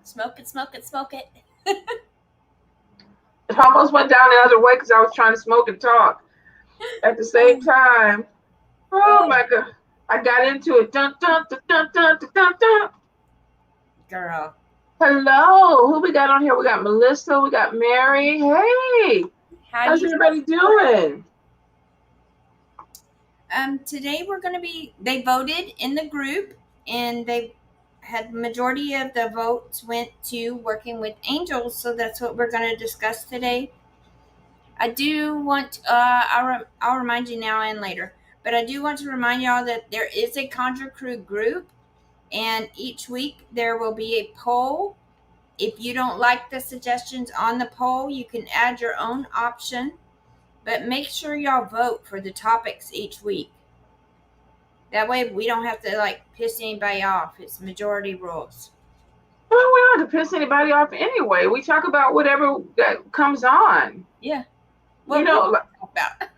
Smoke it, smoke it, smoke it. It almost went down the other way because I was trying to smoke and talk at the same time. Oh Oh, my God. I got into it. Dun, dun, dun, dun, dun, dun, dun, dun. girl. Hello. Who we got on here? We got Melissa. We got Mary. Hey. How How's you everybody doing? Today we're going to be, they voted in the group and they had majority of the votes went to working with angels. So that's what we're going to discuss today. I do want, I'll remind you now and later, but I do want to remind y'all that there is a Conjure Crew group and each week there will be a poll. If you don't like the suggestions on the poll, you can add your own option, but make sure y'all vote for the topics each week. That way we don't have to piss anybody off. It's majority rules. Well, we don't have to piss anybody off anyway. We talk about whatever that comes on. Yeah. What you know, about?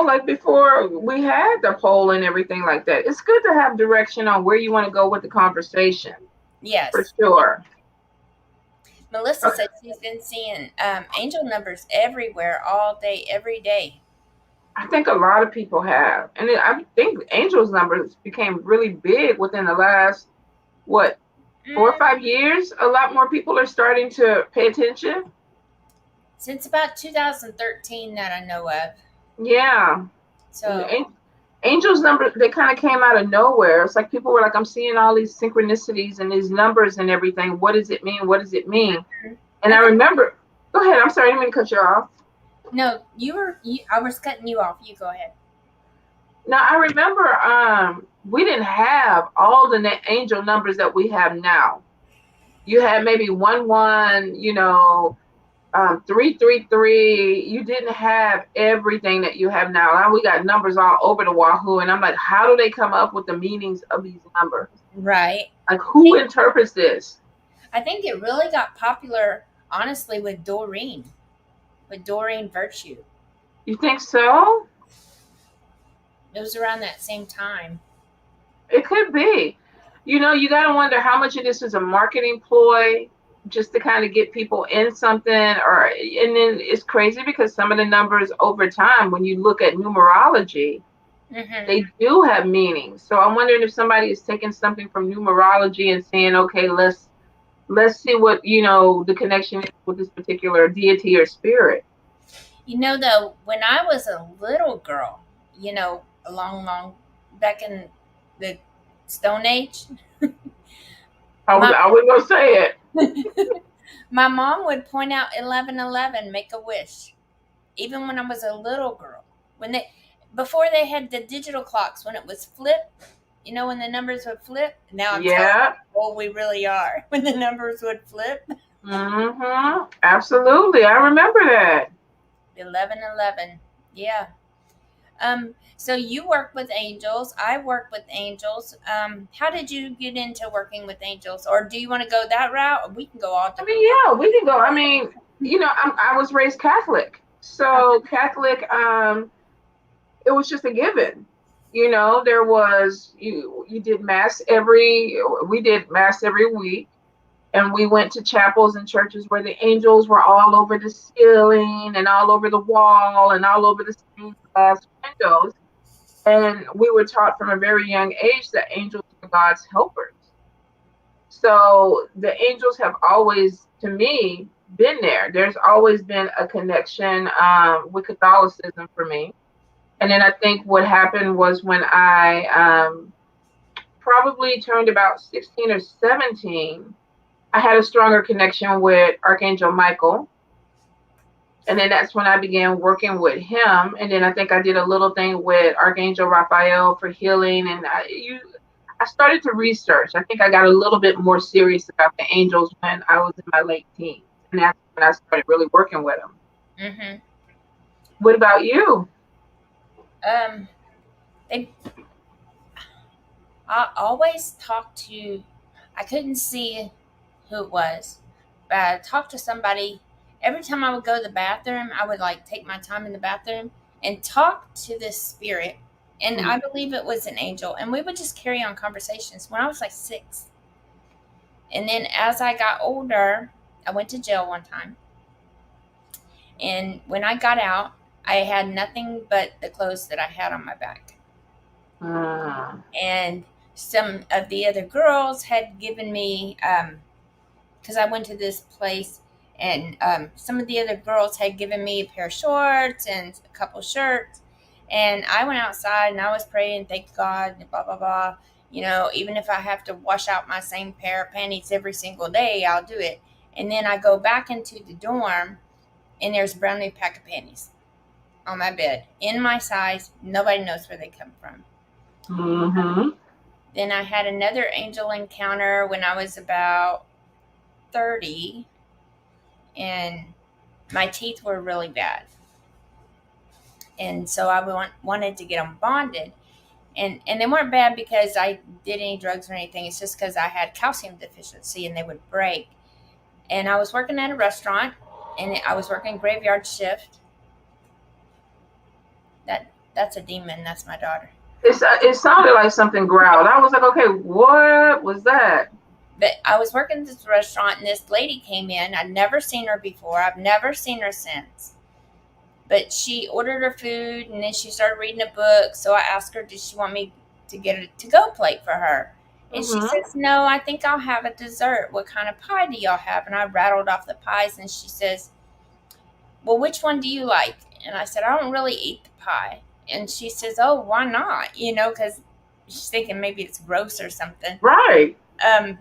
Like before we had the poll and everything like that. It's good to have direction on where you want to go with the conversation. Yes. For sure. Melissa said she's been seeing angel numbers everywhere, all day, every day. I think a lot of people have. And I think angels numbers became really big within the last, 4 or 5 years. A lot more people are starting to pay attention. Since about 2013 that I know of. Yeah. So angels numbers, they kind of came out of nowhere. It's like people were like, I'm seeing all these synchronicities and these numbers and everything. What does it mean? What does it mean? Mm-hmm. And I remember, go ahead. I'm sorry, I didn't mean to cut you off. No, I was cutting you off. You go ahead. Now, I remember we didn't have all the angel numbers that we have now. You had maybe 11, 333. You didn't have everything that you have now. Now we got numbers all over the wahoo, and I'm like, how do they come up with the meanings of these numbers? Right. Like, who interprets this? I think it really got popular, honestly, with Doreen Virtue. You think so? It was around that same time. It could be. You got to wonder how much of this is a marketing ploy just to kind of get people in something, and then it's crazy because some of the numbers over time, when you look at numerology, mm-hmm. they do have meanings. So I'm wondering if somebody is taking something from numerology and saying, okay, let's see what, the connection is with this particular deity or spirit. Though, when I was a little girl, a long back in the Stone Age. I was going to say it. My mom would point out 1111, make a wish. Even when I was a little girl. Before they had the digital clocks, when it was flip, when the numbers would flip. Now I'm telling you how old we really are. When the numbers would flip. Mm-hmm. Absolutely. I remember that. 1111. Yeah. So you work with angels. I work with angels. How did you get into working with angels? Or do you want to go that route? Or we can go all different. Yeah, we can go. I was raised Catholic. So Catholic, it was just a given. There was, you did mass we did mass every week. And we went to chapels and churches where the angels were all over the ceiling and all over the wall and all over the stained glass windows. And we were taught from a very young age that angels are God's helpers. So the angels have always, to me, been there. There's always been a connection with Catholicism for me. And then I think what happened was when I probably turned about 16 or 17, I had a stronger connection with Archangel Michael. And then that's when I began working with him. And then I think I did a little thing with Archangel Raphael for healing. And I started to research. I think I got a little bit more serious about the angels when I was in my late teens. And that's when I started really working with them. Mm-hmm. What about you? I always talked to, I couldn't see who it was, but I talked to somebody. Every time I would go to the bathroom, I would take my time in the bathroom and talk to this spirit. And I believe it was an angel. And we would just carry on conversations when I was 6. And then as I got older, I went to jail one time. And when I got out, I had nothing but the clothes that I had on my back. And some of the other girls had given me, because I went to this place, and some of the other girls had given me a pair of shorts and a couple shirts. And I went outside and I was praying, thank God, blah, blah, blah. You know, even if I have to wash out my same pair of panties every single day, I'll do it. And then I go back into the dorm, and there's a brand new pack of panties on my bed in my size. Nobody knows where they come from. Then I had another angel encounter when I was about 30, and my teeth were really bad. And so I wanted to get them bonded. And they weren't bad because I did any drugs or anything. It's just because I had calcium deficiency and they would break. And I was working at a restaurant, and I was working graveyard shift. That's a demon. That's my daughter. It sounded like something growled. I was like, okay, what was that? But I was working at this restaurant, and this lady came in. I'd never seen her before. I've never seen her since. But she ordered her food, and then she started reading a book. So I asked her, did she want me to get a to-go plate for her? And she says, no, I think I'll have a dessert. What kind of pie do y'all have? And I rattled off the pies, and she says, well, which one do you like? And I said, I don't really eat the pie. And she says, oh, why not? You know, because she's thinking maybe it's gross or something. Right. And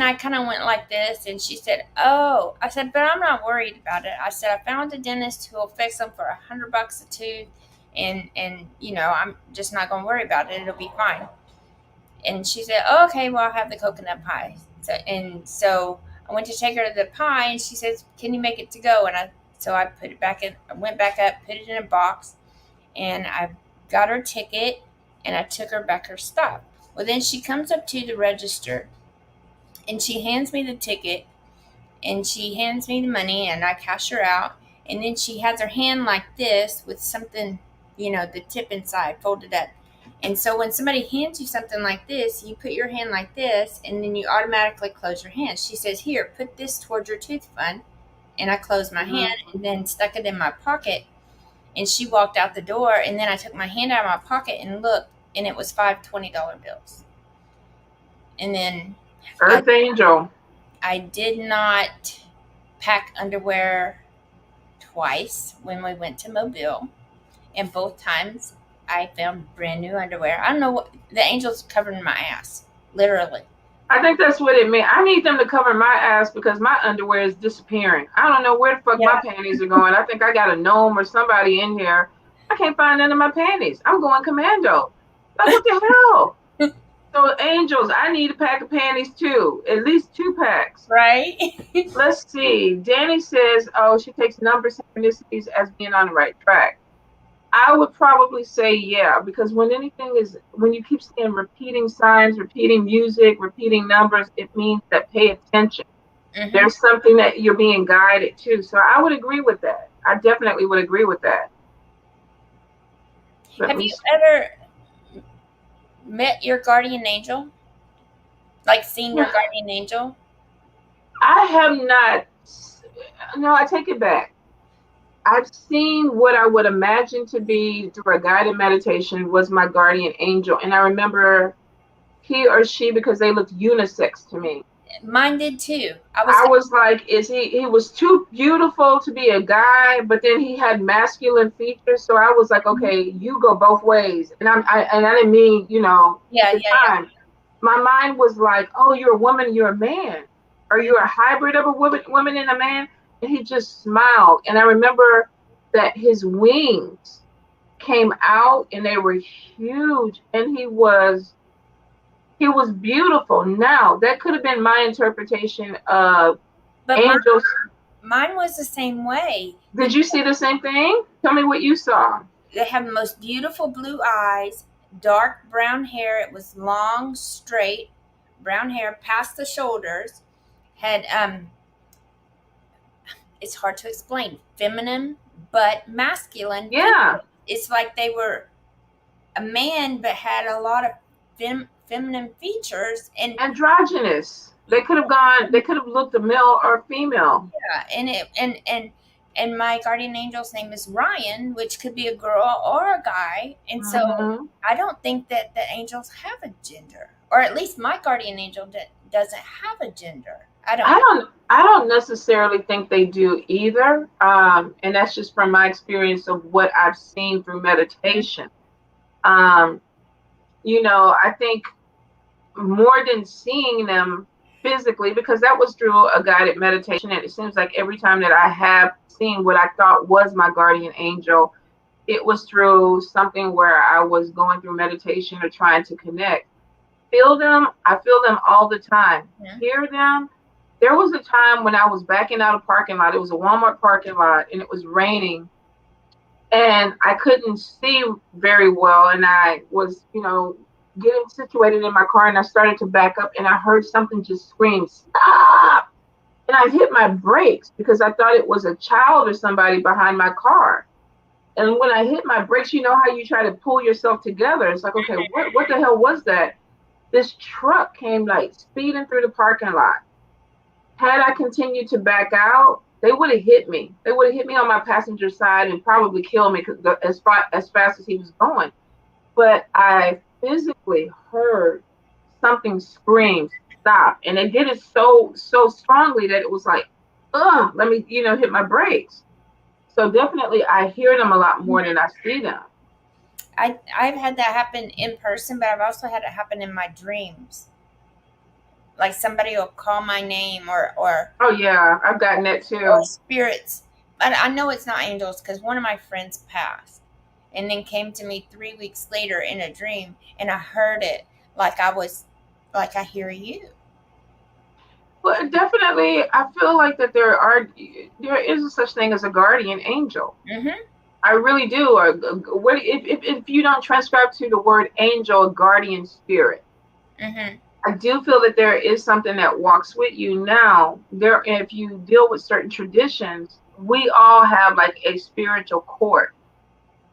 I kind of went like this, and she said, oh, I said, but I'm not worried about it. I said, I found a dentist who will fix them for $100 a tooth. And, you know, I'm just not going to worry about it. It'll be fine. And she said, oh, okay, well, I'll have the coconut pie. So I went to take her to the pie, and she says, can you make it to go? And I put it back in. I went back up, put it in a box, and I got her ticket, and I took her back her stop. Well, then she comes up to the register, and she hands me the ticket, and she hands me the money, and I cash her out. And then she has her hand like this with something, you know, the tip inside folded up. And so when somebody hands you something like this, you put your hand like this, and then you automatically close your hand. She says, here, put this towards your tooth fund. And I closed my hand and then stuck it in my pocket. And she walked out the door, and then I took my hand out of my pocket and looked, and it was 5 $20 bills. And then Earth Angel. I did not pack underwear twice when we went to Mobile, and both times I found brand new underwear. I don't know what the angels covered my ass, literally. I think that's what it meant. I need them to cover my ass because my underwear is disappearing. I don't know where the fuck my panties are going. I think I got a gnome or somebody in here. I can't find none of my panties. I'm going commando. Like, what the hell? So, angels, I need a pack of panties too. At least 2 packs. Right? Let's see. Danny says, oh, she takes number synchronicities as being on the right track. I would probably say yeah, because when you keep seeing repeating signs, repeating music, repeating numbers, it means that pay attention. Mm-hmm. There's something that you're being guided to. So I would agree with that. I definitely would agree with that. Have you ever met your guardian angel? Like seen your guardian angel? I have not. No, I take it back. I've seen what I would imagine to be through a guided meditation was my guardian angel. And I remember he or she, because they looked unisex to me. Mine did too. I was like, he was too beautiful to be a guy, but then he had masculine features. So I was like, okay, you go both ways. And I didn't mean, you know, at the time. My mind was like, oh, you're a woman, you're a man. Are you a hybrid of a woman and a man? And he just smiled. And I remember that his wings came out and they were huge. And he was beautiful. Now, that could have been my interpretation of angels. Mine was the same way. Did you see the same thing? Tell me what you saw. They have the most beautiful blue eyes, dark brown hair. It was long, straight brown hair past the shoulders. Had it's hard to explain, feminine but masculine. Yeah. It's like they were a man but had a lot of feminine features and androgynous. They could have gone. They could have looked a male or female. Yeah, and my guardian angel's name is Ryan, which could be a girl or a guy. And so Hmm. I don't think that the angels have a gender, or at least my guardian angel doesn't have a gender. I don't know. I don't necessarily think they do either. And that's just from my experience of what I've seen through meditation. Um, I think more than seeing them physically, because that was through a guided meditation. And it seems like every time that I have seen what I thought was my guardian angel, it was through something where I was going through meditation or trying to connect. Feel them, I feel them all the time. Yeah. Hear them. There was a time when I was backing out a parking lot. It was a Walmart parking lot and it was raining and I couldn't see very well. And I was, getting situated in my car and I started to back up and I heard something just scream, "Stop!" And I hit my brakes because I thought it was a child or somebody behind my car. And when I hit my brakes, you know how you try to pull yourself together. It's like, okay, what the hell was that? This truck came like speeding through the parking lot. Had I continued to back out, they would have hit me. They would have hit me on my passenger side and probably killed me as fast as he was going. But I physically heard something scream, "Stop!" And they did it so strongly that it was like, ugh, let me, hit my brakes. So definitely, I hear them a lot more than I see them. I've had that happen in person, but I've also had it happen in my dreams. Like somebody will call my name Oh yeah, I've gotten that or too. spirits. But I know it's not angels because one of my friends passed and then came to me 3 weeks later in a dream and I heard it like I hear you. Well, definitely, I feel like that there is a such thing as a guardian angel. Mm-hmm. I really do. Or what if you don't transcribe to the word angel, guardian spirit? Mm-hmm. I do feel that there is something that walks with you now. There, if you deal with certain traditions, we all have like a spiritual court.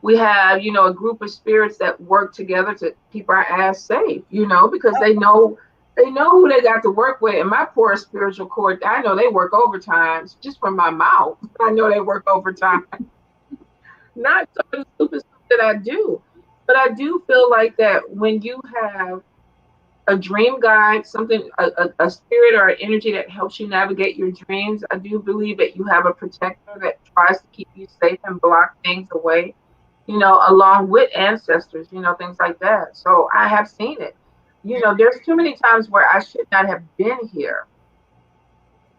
We have, a group of spirits that work together to keep our ass safe, because they know who they got to work with. And my poor spiritual court, I know they work overtime just from my mouth. I know they work overtime. Not some of the stupid stuff that I do, but I do feel like that when you have a dream guide, something, a spirit or an energy that helps you navigate your dreams, I do believe that you have a protector that tries to keep you safe and block things away, along with ancestors, things like that. So I have seen it. There's too many times where I should not have been here.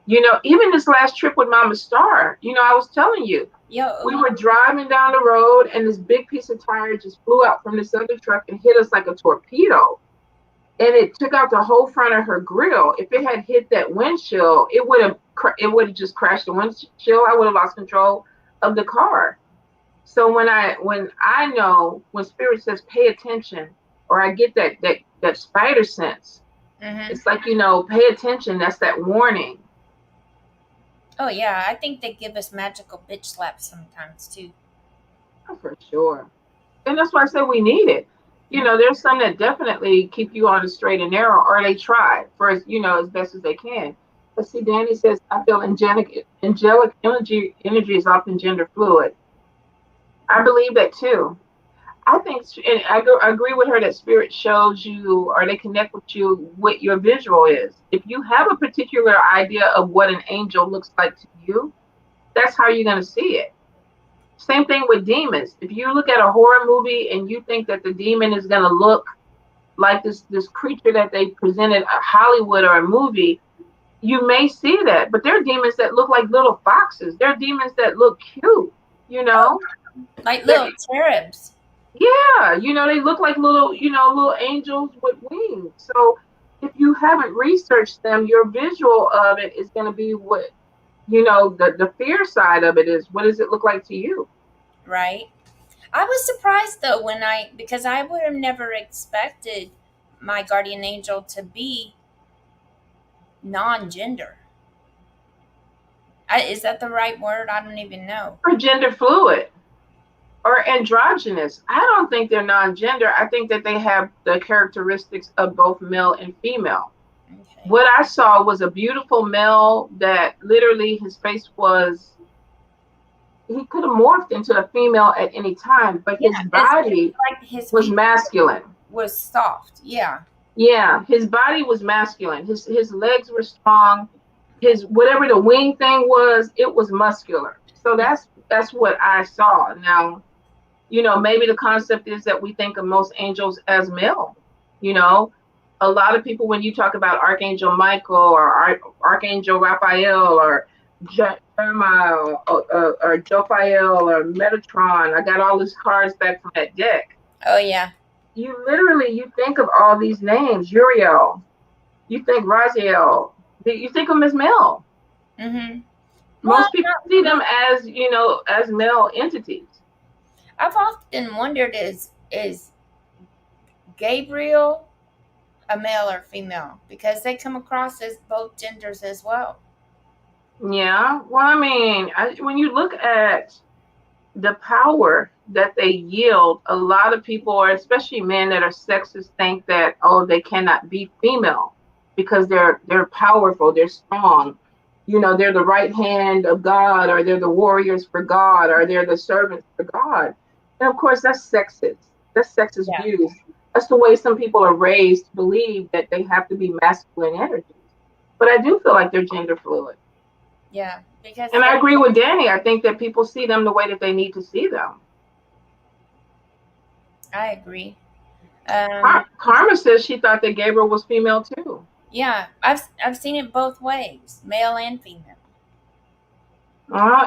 Even this last trip with Mama Star, I was telling you, we Yo, were driving down the road and this big piece of tire just flew out from this other truck and hit us like a torpedo. And it took out the whole front of her grill. If it had hit that windshield, it would have just crashed the windshield. I would have lost control of the car. So when I know when spirit says pay attention, or I get that spider sense, mm-hmm. it's like pay attention. That's that warning. Oh yeah, I think they give us magical bitch slaps sometimes too. Oh, for sure. And that's why I say we need it. There's some that definitely keep you on the straight and narrow, or they try for as best as they can. But see, Danny says, I feel angelic energy is often gender fluid. I believe that too. I think, and I agree with her that spirit shows you, or they connect with you, what your visual is. If you have a particular idea of what an angel looks like to you, that's how you're going to see it. Same thing with demons. If you look at a horror movie and you think that the demon is going to look like this creature that they presented a Hollywood or a movie, you may see that. But there are demons that look like little foxes. There are demons that look cute, you know. Like That, little cherubs. yeah, they look like little angels with wings. So if you haven't researched them, your visual of it is going to be what the fear side of it is. What does it look like to you? Right? I was surprised though because I would have never expected my guardian angel to be non-gender. Is that the right word? I don't even know. Or gender fluid or androgynous. I don't think they're non-gender. I think that they have the characteristics of both male and female. Okay. What I saw was a beautiful male that literally his face was, he could have morphed into a female at any time, but Yeah, his it's body like his was face masculine. was soft. Yeah. Yeah, his body was masculine. His legs were strong. His whatever the wing thing was, it was muscular. So that's what I saw. Now, maybe the concept is that we think of most angels as male. You know, a lot of people, when you talk about Archangel Michael or Archangel Raphael or Jeremiah or Jophiel or Metatron, I got all these cards back from that deck. Oh yeah. You think of all these names, Uriel, you think Raziel, you think of them as male. Mhm. Well, Most people see them as, as male entities. I've often wondered is Gabriel a male or female because they come across as both genders as well. Yeah. Well, I mean, when you look at the power that they yield, a lot of people, or especially men that are sexist, think that, oh, they cannot be female because they're powerful, they're strong. They're the right hand of God, or they're the warriors for God, or they're the servants for God. And of course, that's sexist. That's sexist Yeah. views. That's the way some people are raised to believe that they have to be masculine energies. But I do feel like they're gender fluid. Yeah, because And I agree with Danny. I think that people see them the way that they need to see them. I agree. Um, Karma says she thought that Gabriel was female too. yeah, I've seen it both ways, male and female.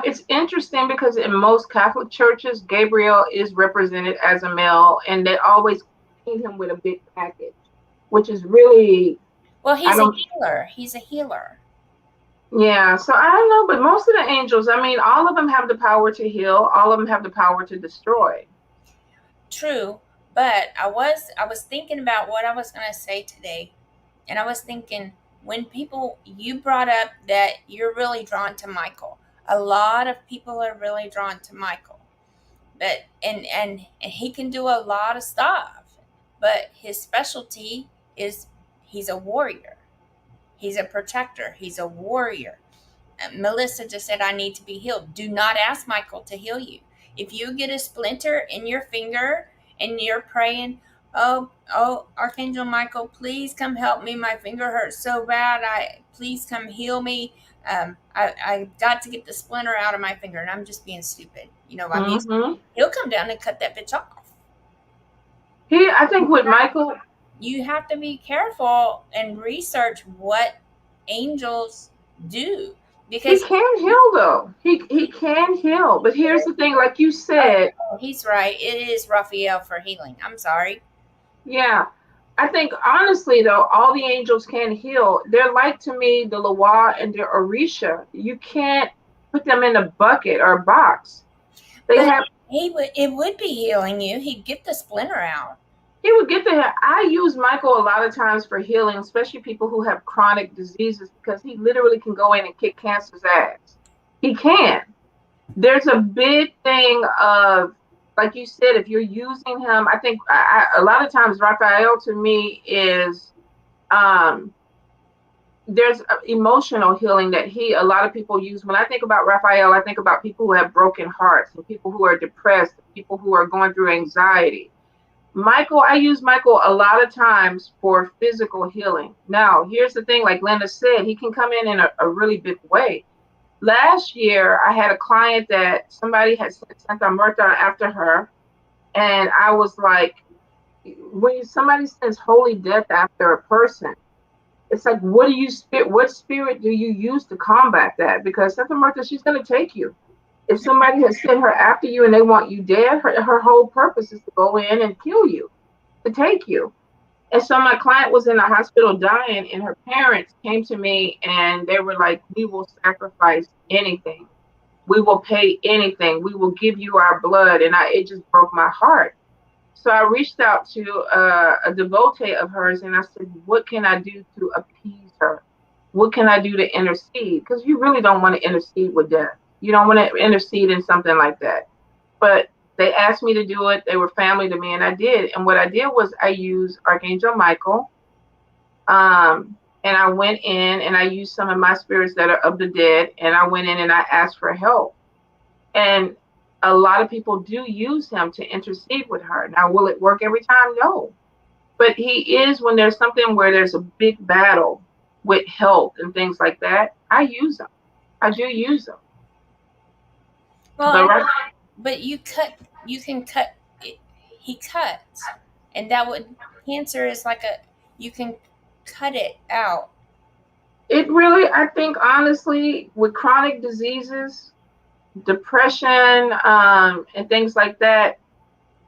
It's interesting because in most Catholic churches, Gabriel is represented as a male, and they always paint him with a big package, which is really, Well, I he's a don't, healer. He's a healer. yeah. So I don't know, but most of the angels, I mean, all of them have the power to heal. All of them have the power to destroy. True, but I was thinking about what I was going to say today, and I was thinking when people you brought up that you're really drawn to Michael. A lot of people are really drawn to Michael. But and he can do a lot of stuff. But his specialty is he's a warrior. He's a protector. He's a warrior. Melissa just said, I need to be healed. Do not ask Michael to heal you. If you get a splinter in your finger and you're praying, oh, Archangel Michael, please come help me. My finger hurts so bad. Please come heal me. I got to get the splinter out of my finger, and I'm just being stupid. I'm used. Hmm. He'll come down and cut that bitch off. I think with Michael, You have to be careful and research what angels do he because can heal though. He can heal, but here's the thing, like you said. he's right. It is Raphael for healing. I'm sorry. Yeah. I think honestly though, all the angels can heal. They're like to me the Loa and the Orisha. You can't put them in a bucket or a box. They But have it would be healing you. He'd get the splinter out. he would get there. I use Michael a lot of times for healing, especially people who have chronic diseases, because he literally can go in and kick cancer's ass. He can. There's a big thing of, like you said, if you're using him, I think a lot of times Raphael to me is, um, there's emotional healing that a lot of people use. When I think about Raphael, I think about people who have broken hearts and people who are depressed, people who are going through anxiety. I use Michael a lot of times for physical healing. Now, here's the thing, like Lynna said, he can come in a really big way. Last year, I had a client that somebody had sent Santa Marta after her, and I was like, when somebody sends holy death after a person, it's like, what spirit do you use to combat that? Because Santa Marta, she's going to take you. If somebody has sent her after you and they want you dead, her whole purpose is to go in and kill you, to take you. And so my client was in the hospital dying, and her parents came to me and they were like, we will sacrifice anything. We will pay anything. We will give you our blood. And it just broke my heart. So I reached out to a devotee of hers and I said, what can I do to appease her? What can I do to intercede? Because you really don't want to intercede with death. You don't want to intercede in something like that. But they asked me to do it. They were family to me, and I did. And what I did was I used Archangel Michael. and I went in and I used some of my spirits that are of the dead, and I went in and I asked for help. And a lot of people do use him to intercede with her. Now, will it work every time? No. But he is, when there's something where there's a big battle with health and things like that, I use them. I do use them. Well, but you can cut it. He cuts, and that would, cancer is like you can cut it out. It really, I think, honestly, with chronic diseases, depression, and things like that,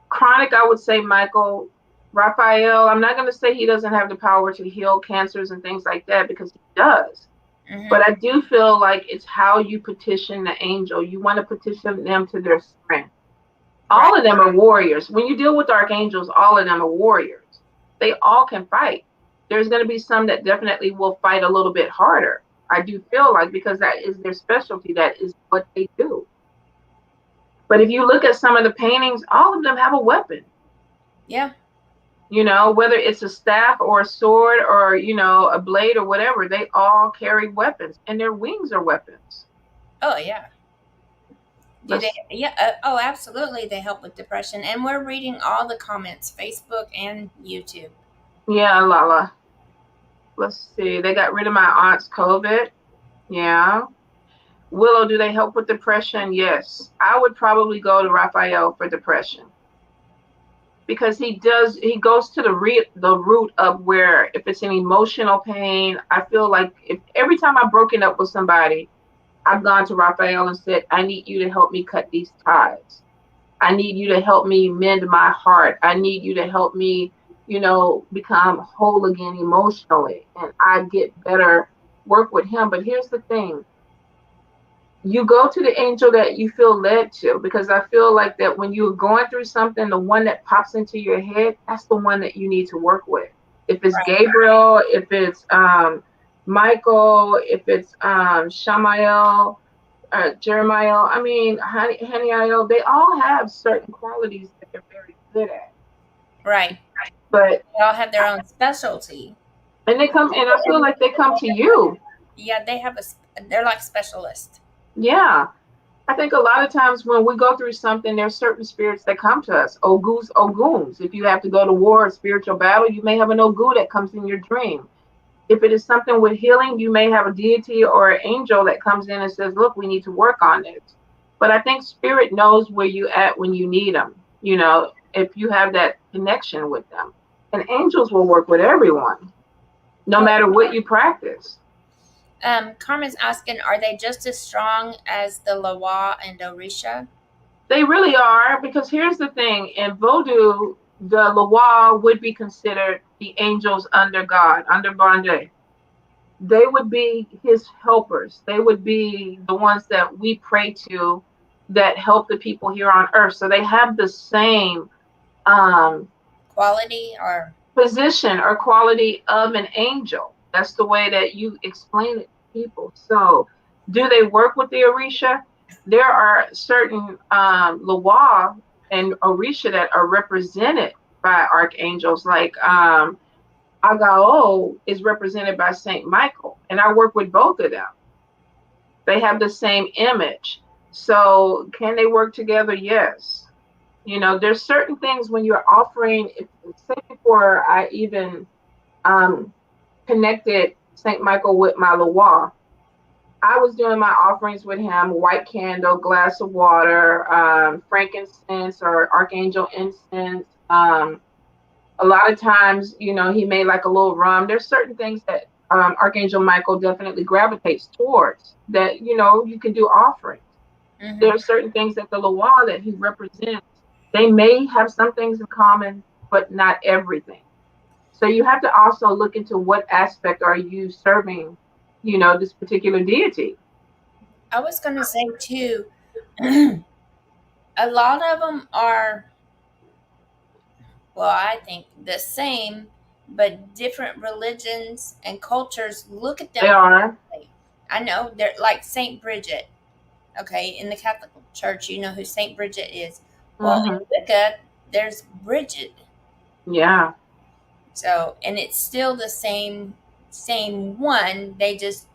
chronic, I would say Michael Raphael. I'm not going to say he doesn't have the power to heal cancers and things like that, because he does. Mm-hmm. But I do feel like it's how you petition the angel. You want to petition them to their strength. All of them are warriors. When you deal with archangels, all of them are warriors. They all can fight. There's going to be some that definitely will fight a little bit harder. I do feel like, because that is their specialty. That is what they do. But if you look at some of the paintings, all of them have a weapon. Yeah. Whether it's a staff or a sword or, a blade or whatever, they all carry weapons, and their wings are weapons. Oh, yeah. Do they? Yeah. Oh, absolutely. They help with depression. And we're reading all the comments, Facebook and YouTube. Yeah, Lala. Let's see. They got rid of my aunt's COVID. Yeah. Willow, do they help with depression? Yes. I would probably go to Raphael for depression, because he goes to the root of where, if it's an emotional pain, I feel like if every time I've broken up with somebody, I've gone to Raphael and said, I need you to help me cut these ties. I need you to help me mend my heart. I need you to help me, become whole again emotionally. And I get better work with him. But here's the thing. You go to the angel that you feel led to, because I feel like that when you're going through something, the one that pops into your head, that's the one that you need to work with. If it's Gabriel, if it's Michael, if it's Shamael, Jeremiah, I mean, Haniel, they all have certain qualities that they're very good at. Right. But they all have their own specialty. And I feel like they come to you. Yeah, they're like specialists. Yeah. I think a lot of times when we go through something, there's certain spirits that come to us. Oguns. If you have to go to war or spiritual battle, you may have an Ogu that comes in your dream. If it is something with healing, you may have a deity or an angel that comes in and says, look, we need to work on this. But I think spirit knows where you at when you need them, if you have that connection with them. And angels will work with everyone, no matter what you practice. Carmen's asking, are they just as strong as the Lawa and Orisha? They really are, because here's the thing. In Vodou, the Lawa would be considered the angels under God, under Bande. They would be his helpers. They would be the ones that we pray to, that help the people here on earth. So they have the same quality or position or quality of an angel. That's the way that you explain it to people. So do they work with the Orisha? There are certain Lawa and Orisha that are represented by archangels, like Agao is represented by Saint Michael, and I work with both of them. They have the same image. So can they work together? Yes. There's certain things when you're offering, say before I even connected Saint Michael with my Lawa, I was doing my offerings with him: white candle, glass of water, frankincense or archangel incense. A lot of times, he made like a little rum. There's certain things that Archangel Michael definitely gravitates towards, that, you can do offerings. Mm-hmm. There are certain things that the Lawa that he represents, they may have some things in common, but not everything. So you have to also look into what aspect are you serving, this particular deity. I was going to say too, a lot of them are, well, I think the same, but different religions and cultures look at them. They are. I know, they're like Saint Bridget. Okay, in the Catholic Church, you know who Saint Bridget is. Well, in Wicca, there's Bridget. Yeah. So, and it's still the same same one. They just,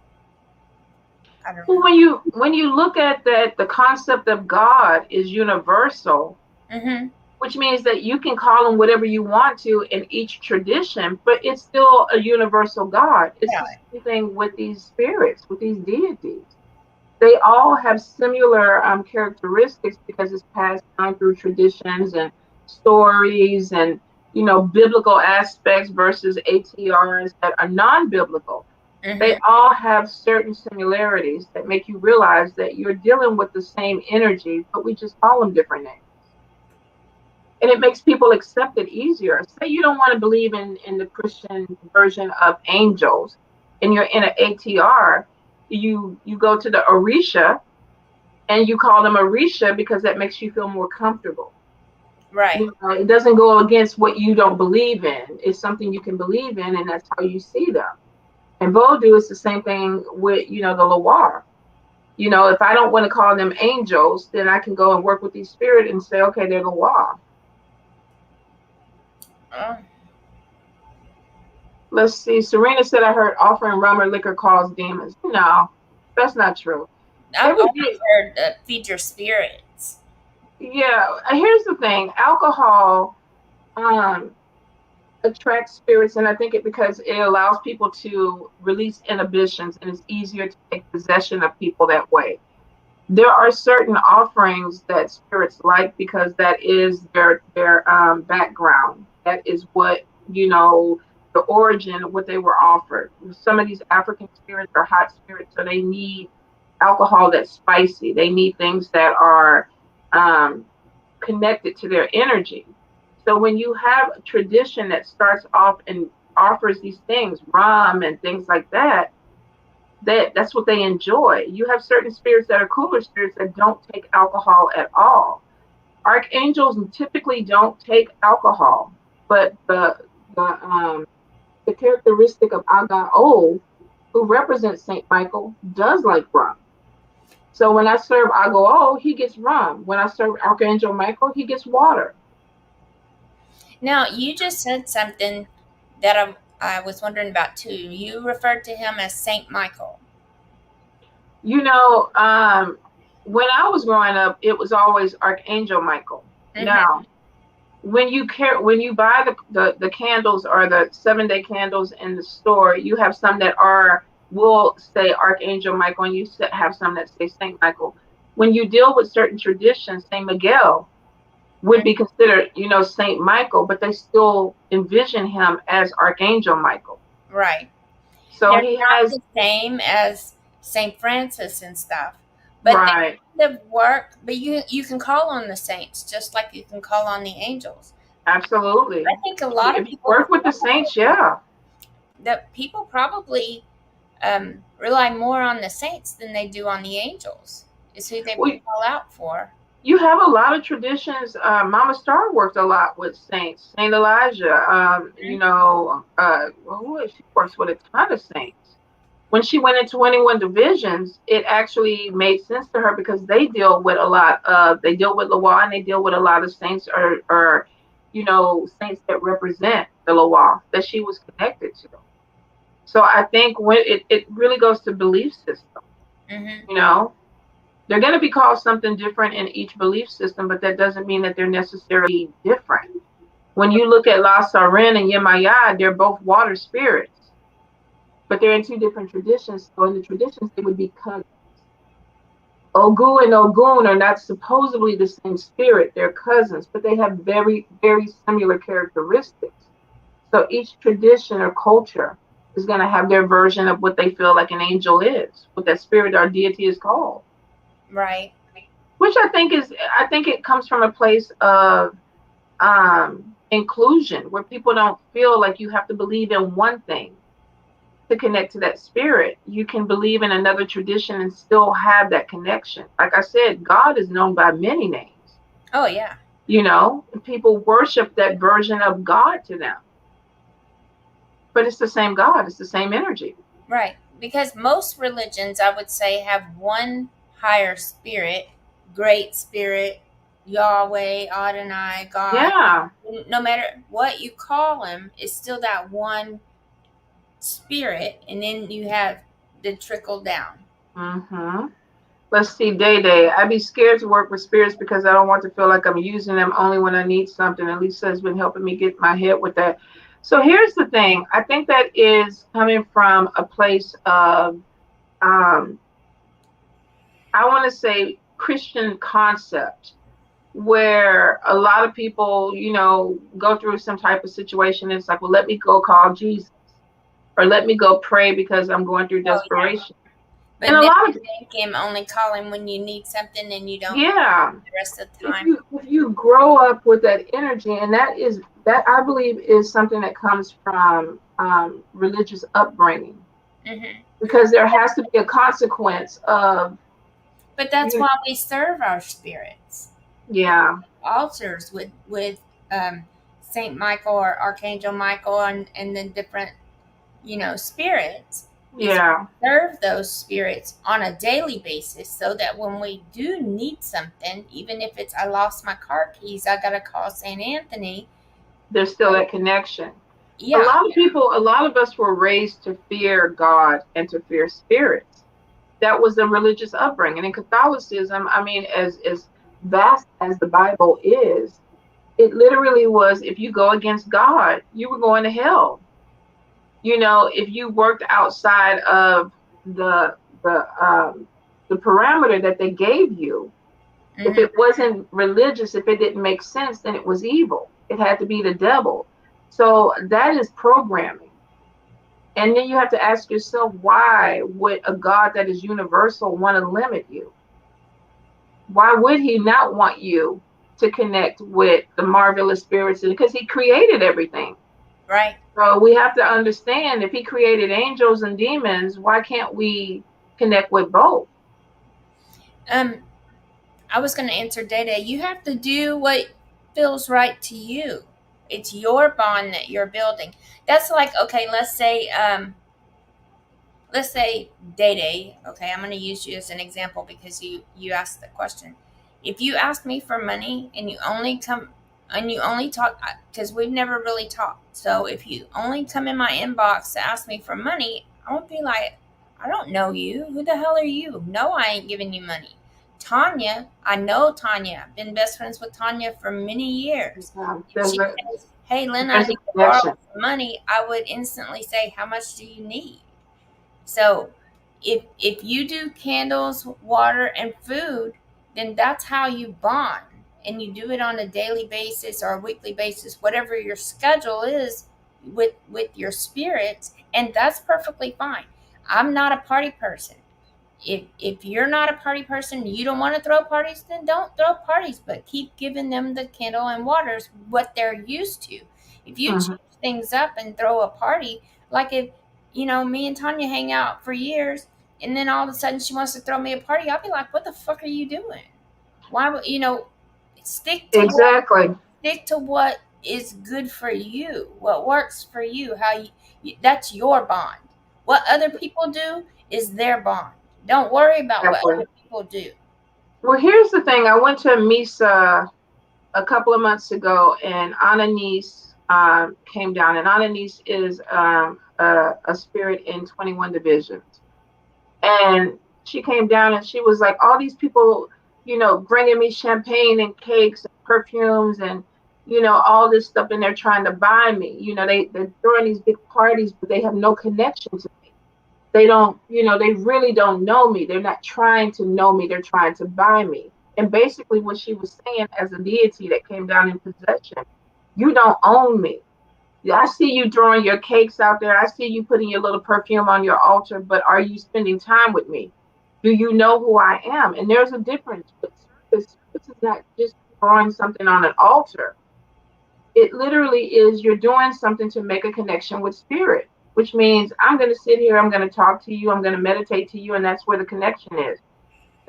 I don't know. When you look at that, the concept of God is universal, which means that you can call him whatever you want to in each tradition, but it's still a universal God. It's the same thing with these spirits, with these deities. They all have similar characteristics because it's passed down through traditions and stories and biblical aspects versus ATRs that are non-biblical. They all have certain similarities that make you realize that you're dealing with the same energy, but we just call them different names. And it makes people accept it easier. Say you don't want to believe in the Christian version of angels, and you're in an ATR, you go to the Orisha, and you call them Orisha because that makes you feel more comfortable. Right. It doesn't go against what you don't believe in. It's something you can believe in, and that's how you see them. And Vodou is the same thing with, the Loire. If I don't want to call them angels, then I can go and work with these spirits and say, okay, they're Loire. Let's see. Serena said, I heard offering rum or liquor calls demons. No, that's not true. I've always heard feed your spirits. Yeah, here's the thing. Alcohol attracts spirits, and I think because it allows people to release inhibitions, and it's easier to take possession of people that way. There are certain offerings that spirits like because that is their background. That is what the origin of what they were offered. Some of these African spirits are hot spirits, so they need alcohol that's spicy. They need things that are connected to their energy. So when you have a tradition that starts off and offers these things, rum and things like that, that's what they enjoy. You have certain spirits that are cooler spirits that don't take alcohol at all. Archangels typically don't take alcohol, but the characteristic of Agao, who represents Saint Michael, does like rum. So when I serve Agao, he gets rum. When I serve Archangel Michael, he gets water. Now, you just said something that I was wondering about too. You referred to him as Saint Michael. When I was growing up, it was always Archangel Michael. Now, when you buy the candles or the 7-day candles in the store, you have some that will say Archangel Michael, and you have some that say Saint Michael. When you deal with certain traditions, Saint Miguel would be considered, Saint Michael, but they still envision him as Archangel Michael. Right. So they're he not has the same as Saint Francis and stuff, but right. they kind of work. But you can call on the saints just like you can call on the angels. Absolutely. I think a lot of If you people work with the saints, yeah. That people probably rely more on the saints than they do on the angels. Is who they call out for. You have a lot of traditions. Mama Star worked a lot with saints. Saint Elijah. She works with a ton of saints. When she went into 21 divisions, it actually made sense to her because they deal with Loire, and they deal with a lot of saints or saints that represent the Loire that she was connected to. So I think when it really goes to belief system. They're going to be called something different in each belief system, but that doesn't mean that they're necessarily different. When you look at La Sarin and Yemaya, they're both water spirits, but they're in two different traditions. So in the traditions, they would be cousins. Ogu and Ogun are not supposedly the same spirit. They're cousins, but they have very, very similar characteristics. So each tradition or culture is going to have their version of what they feel like an angel is, what that spirit or deity is called. Right. Which I think it comes from a place of inclusion, where people don't feel like you have to believe in one thing to connect to that spirit. You can believe in another tradition and still have that connection. Like I said, God is known by many names. Oh yeah. People worship that version of God to them. But it's the same God. It's the same energy. Right. Because most religions, I would say, have one higher spirit, great spirit, Yahweh, Adonai, God. Yeah. No matter what you call him, it's still that one spirit, and then you have the trickle down. Mm-hmm. Let's see, Day. I'd be scared to work with spirits because I don't want to feel like I'm using them only when I need something. And Lisa has been helping me get my head with that. So here's the thing. I think that is coming from a place of, um, I want to say, Christian concept, where a lot of people, go through some type of situation. It's like, well, let me go call Jesus, or let me go pray because I'm going through Oh yeah. desperation. But And a then lot you of, think him only calling when you need something and you don't yeah, the rest of the if time. you grow up with that energy, and that I believe is something that comes from religious upbringing, Hmm. because there has to be a consequence of But that's you. why we serve our spirits. Yeah, Altars with um, Saint Michael or Archangel Michael and the different spirits is yeah. serve those spirits on a daily basis so that when we do need something, even if it's I lost my car keys, I gotta call Saint Anthony. There's still that connection. Yeah. A lot of us were raised to fear God and to fear spirits. That was the religious upbringing. In Catholicism, I mean, as vast as the Bible is, it literally was, if you go against God, you were going to hell. If you worked outside of the the parameter that they gave you, if Hmm. it wasn't religious, if it didn't make sense, then it was evil. It had to be the devil. So that is programming. And then you have to ask yourself, why would a God that is universal want to limit you? Why would he not want you to connect with the marvelous spirits? Because he created everything. Right. So we have to understand, if he created angels and demons, why can't we connect with both? Um, I was going to answer Data. You have to do what feels right to you. It's your bond that you're building. That's like, okay, let's say Day Day. Okay, I'm going to use you as an example because you asked the question. If you ask me for money and you only talk, because we've never really talked, so if you only come in my inbox to ask me for money, I won't be like, I don't know you. Who the hell are you? No, I ain't giving you money. Tanya, I know Tanya. I've been best friends with Tanya for many years. If There's she a says, "Hey, Lynn, I there's a need to borrow connection. some money," I would instantly say, "How much do you need?" So if you do candles, water, and food, then that's how you bond. And you do it on a daily basis or a weekly basis, whatever your schedule is with your spirits, and that's perfectly fine. I'm not a party person. If you're not a party person, you don't want to throw parties, then don't throw parties, but keep giving them the candle and waters what they're used to. If you Hmm. change things up and throw a party, like if me and Tanya hang out for years, and then all of a sudden she wants to throw me a party, I'll be like, what the fuck are you doing? Why would stick to what Exactly. stick to what is good for you, what works for you, how that's your bond. What other people do is their bond. Don't worry about what Exactly. other people do. Well, here's the thing. I went to Misa a couple of months ago, and Ananice came down. And Ananice is a spirit in 21 divisions. And she came down and she was like, all these people, bringing me champagne and cakes and perfumes and, all this stuff. And they're trying to buy me. They're throwing these big parties, but they have no connection to me. They don't, they really don't know me. They're not trying to know me. They're trying to buy me. And basically what she was saying, as a deity that came down in possession, you don't own me. I see you throwing your cakes out there. I see you putting your little perfume on your altar, but are you spending time with me? Do you know who I am? And there's a difference. But service is not just throwing something on an altar. It literally is, you're doing something to make a connection with spirit, which means I'm going to sit here, I'm going to talk to you, I'm going to meditate to you, and that's where the connection is.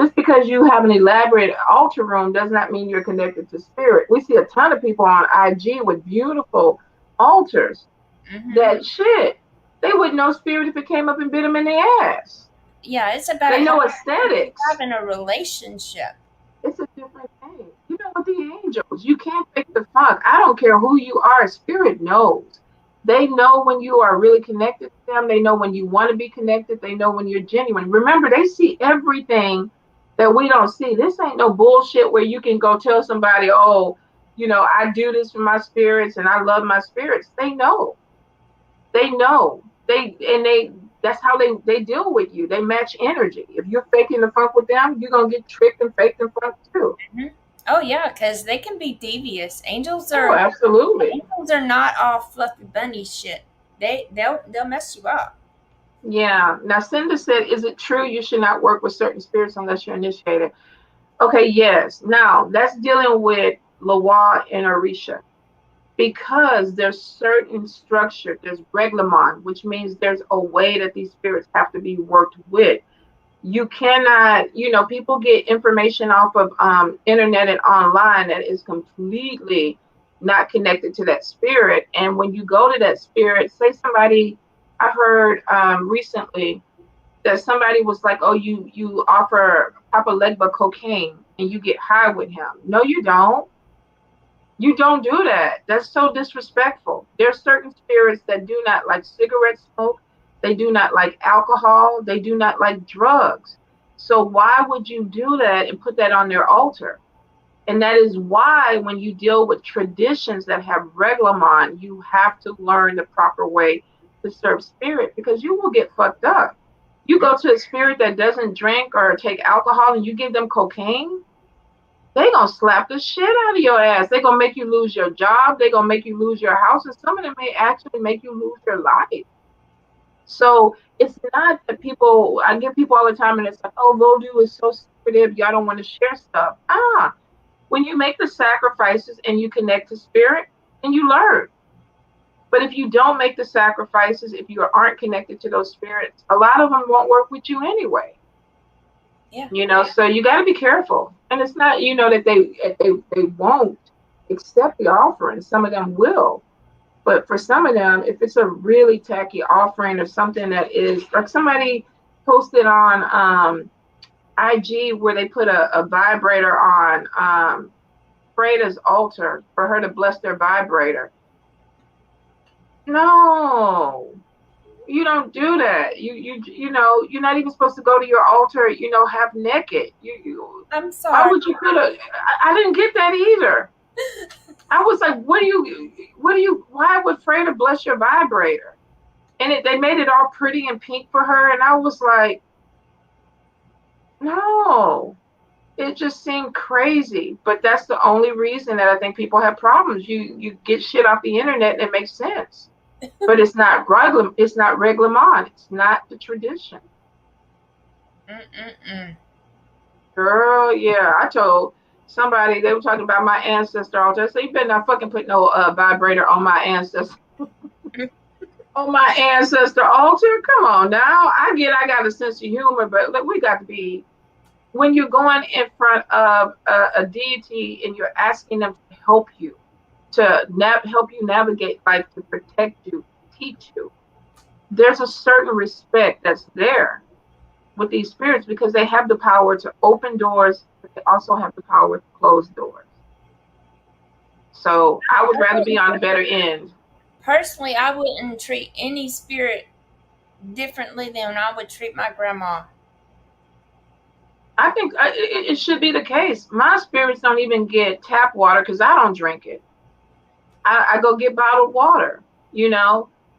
Just because you have an elaborate altar room does not mean you're connected to spirit. We see a ton of people on IG with beautiful altars Hmm. that shit. They wouldn't know spirit if it came up and bit them in the ass. Yeah, it's about They know aesthetics. having a relationship. It's a different thing. With the angels, you can't fake the funk. I don't care who you are. Spirit knows. They know when you are really connected to them. They know when you want to be connected. They know when you're genuine. Remember, they see everything that we don't see. This ain't no bullshit where you can go tell somebody, oh, I do this for my spirits and I love my spirits. They know. They know. That's how they deal with you. They match energy. If you're faking the funk with them, you're gonna get tricked and faked and funk too. Mhm. Oh yeah, because they can be devious. Angels Oh, are absolutely. angels are not all fluffy bunny shit. They'll mess you up. Yeah. Now, Cinda said, is it true you should not work with certain spirits unless you're initiated? Okay, yes. Now, that's dealing with Lawa and Orisha because there's certain structure, there's reglamon, which means there's a way that these spirits have to be worked with. You cannot, people get information off of internet and online that is completely not connected to that spirit. And when you go to that spirit, say somebody, I heard recently that somebody was like, oh, you offer Papa Legba cocaine and you get high with him. No, you don't. You don't do that. That's so disrespectful. There are certain spirits that do not like cigarette smoke. They do not like alcohol. They do not like drugs. So why would you do that and put that on their altar? And that is why when you deal with traditions that have reglamon, you have to learn the proper way to serve spirit because you will get fucked up. You go to a spirit that doesn't drink or take alcohol and you give them cocaine, they gonna slap the shit out of your ass. They gonna make you lose your job. They gonna make you lose your house, and some of them may actually make you lose your life. So it's not that people. I get people all the time, and it's like, oh, Voodoo is so secretive. Y'all don't want to share stuff. When you make the sacrifices and you connect to spirit, then you learn. But if you don't make the sacrifices, if you aren't connected to those spirits, a lot of them won't work with you anyway. Yeah. So you got to be careful. And it's not, that they won't accept the offering. Some of them will. But for some of them, if it's a really tacky offering or something that is like somebody posted on IG where they put a vibrator on Freda's altar for her to bless their vibrator. No, you don't do that. You're not even supposed to go to your altar, half naked. I'm Why sorry. would you put a? I didn't get that either. I was like, why would Freda bless your vibrator? And they made it all pretty and pink for her, and I was like, no. It just seemed crazy, but that's the only reason that I think people have problems. You get shit off the internet and it makes sense, but it's not regular. It's not reglamon. It's not the tradition. Mm-mm-mm. Girl, yeah, I told somebody they were talking about my ancestor altar. I said, you better not fucking put no vibrator on my ancestor altar. Come on now. I got a sense of humor, but look, we got to be when you're going in front of a deity and you're asking them to help you, to help you navigate life, to protect you, teach you. There's a certain respect that's there with these spirits because they have the power to open doors, but they also have the power to close doors. So I would rather be on the better end. Personally, I wouldn't treat any spirit differently than I would treat my grandma. I think it should be the case. My spirits don't even get tap water because I don't drink it. I go get bottled water.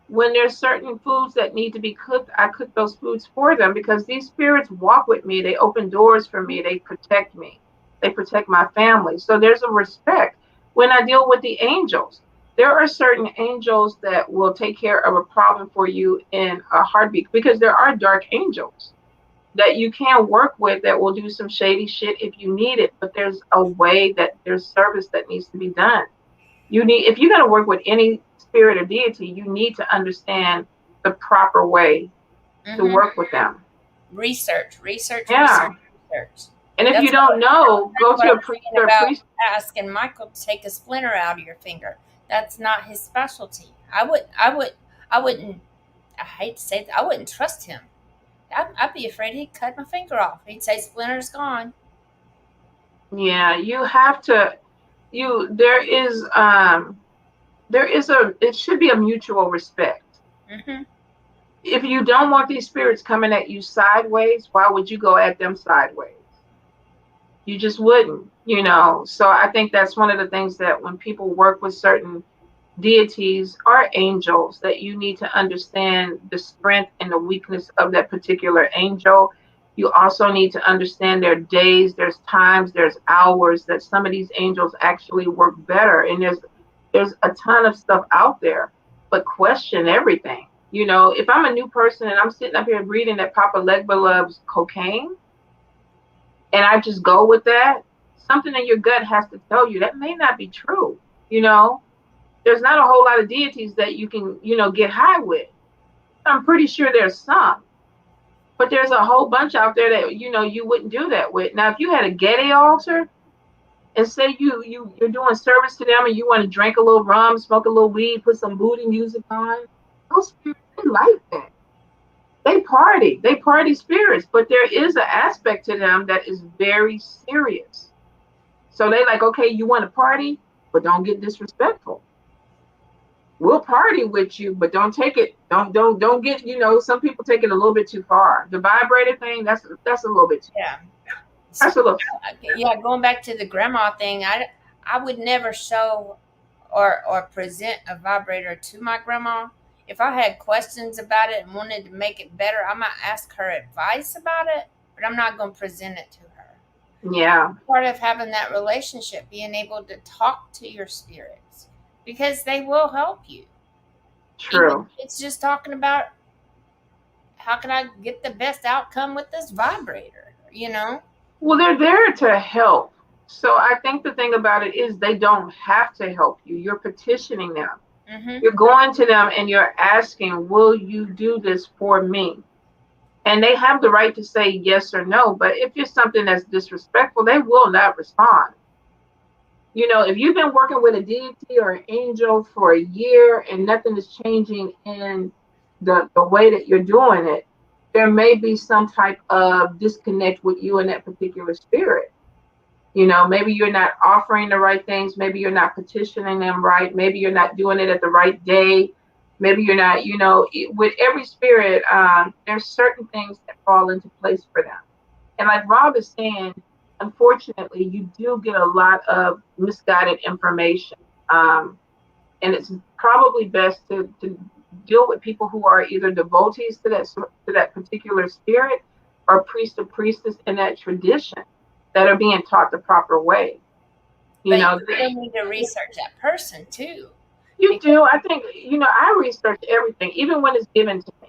When there's certain foods that need to be cooked, I cook those foods for them because these spirits walk with me. They open doors for me. They protect me. They protect my family. So there's a respect. When I deal with the angels, there are certain angels that will take care of a problem for you in a heartbeat because there are dark angels that you can work with that will do some shady shit if you need it. But there's a way that there's service that needs to be done. If you're going to work with any spirit or deity, you need to understand the proper way to Mm-hmm. work with them. Research, research, research, Yeah. research. And if you That's don't know, go what to I'm a priest saying or a about priest. asking Michael to take a splinter out of your finger. That's not his specialty. I wouldn't. I hate to say it, I wouldn't trust him. I'd be afraid he'd cut my finger off. He'd say splinter's gone. Yeah, you have to there is it should be a mutual respect. Mm-hmm. If you don't want these spirits coming at you sideways, why would you go at them sideways? You just wouldn't. So I think that's one of the things that when people work with certain deities or angels, that you need to understand the strength and the weakness of that particular angel. You also need to understand their days, there's times, there's hours that some of these angels actually work better. And there's a ton of stuff out there, but question everything. If I'm a new person and I'm sitting up here reading that Papa Legba loves cocaine, and I just go with that, something in your gut has to tell you that may not be true. There's not a whole lot of deities that you can, get high with. I'm pretty sure there's some, but there's a whole bunch out there that, you wouldn't do that with. Now, if you had a Gede altar and say you're doing service to them and you want to drink a little rum, smoke a little weed, put some booty music on, those spirits, they like that. They party spirits, but there is an aspect to them that is very serious. So they like, okay, you want to party, but don't get disrespectful. We'll party with you, but don't take it. Don't get. Some people take it a little bit too far. The vibrator thing, that's a little bit. Yeah. That's a little. Yeah. Going back to the grandma thing, I would never show or present a vibrator to my grandma. If I had questions about it and wanted to make it better, I might ask her advice about it, but I'm not going to present it to her. Yeah. Part of having that relationship, being able to talk to your spirits, because they will help you. True. Even it's just talking about how can I get the best outcome with this vibrator. Well, they're there to help. So I think the thing about it is they don't have to help you. You're petitioning them. Mm-hmm. You're going to them and you're asking, will you do this for me? And they have the right to say yes or no. But if it's something that's disrespectful, they will not respond. If you've been working with a deity or an angel for a year and nothing is changing in the way that you're doing it, there may be some type of disconnect with you and that particular spirit. Maybe you're not offering the right things. Maybe you're not petitioning them right. Maybe you're not doing it at the right day. Maybe you're not, with every spirit, there's certain things that fall into place for them. And like Rob is saying, unfortunately, you do get a lot of misguided information. And it's probably best to deal with people who are either devotees to that particular spirit or priest or priestess in that tradition that are being taught the proper way. But you still need to research that person too. You do. I think, I research everything, even when it's given to me.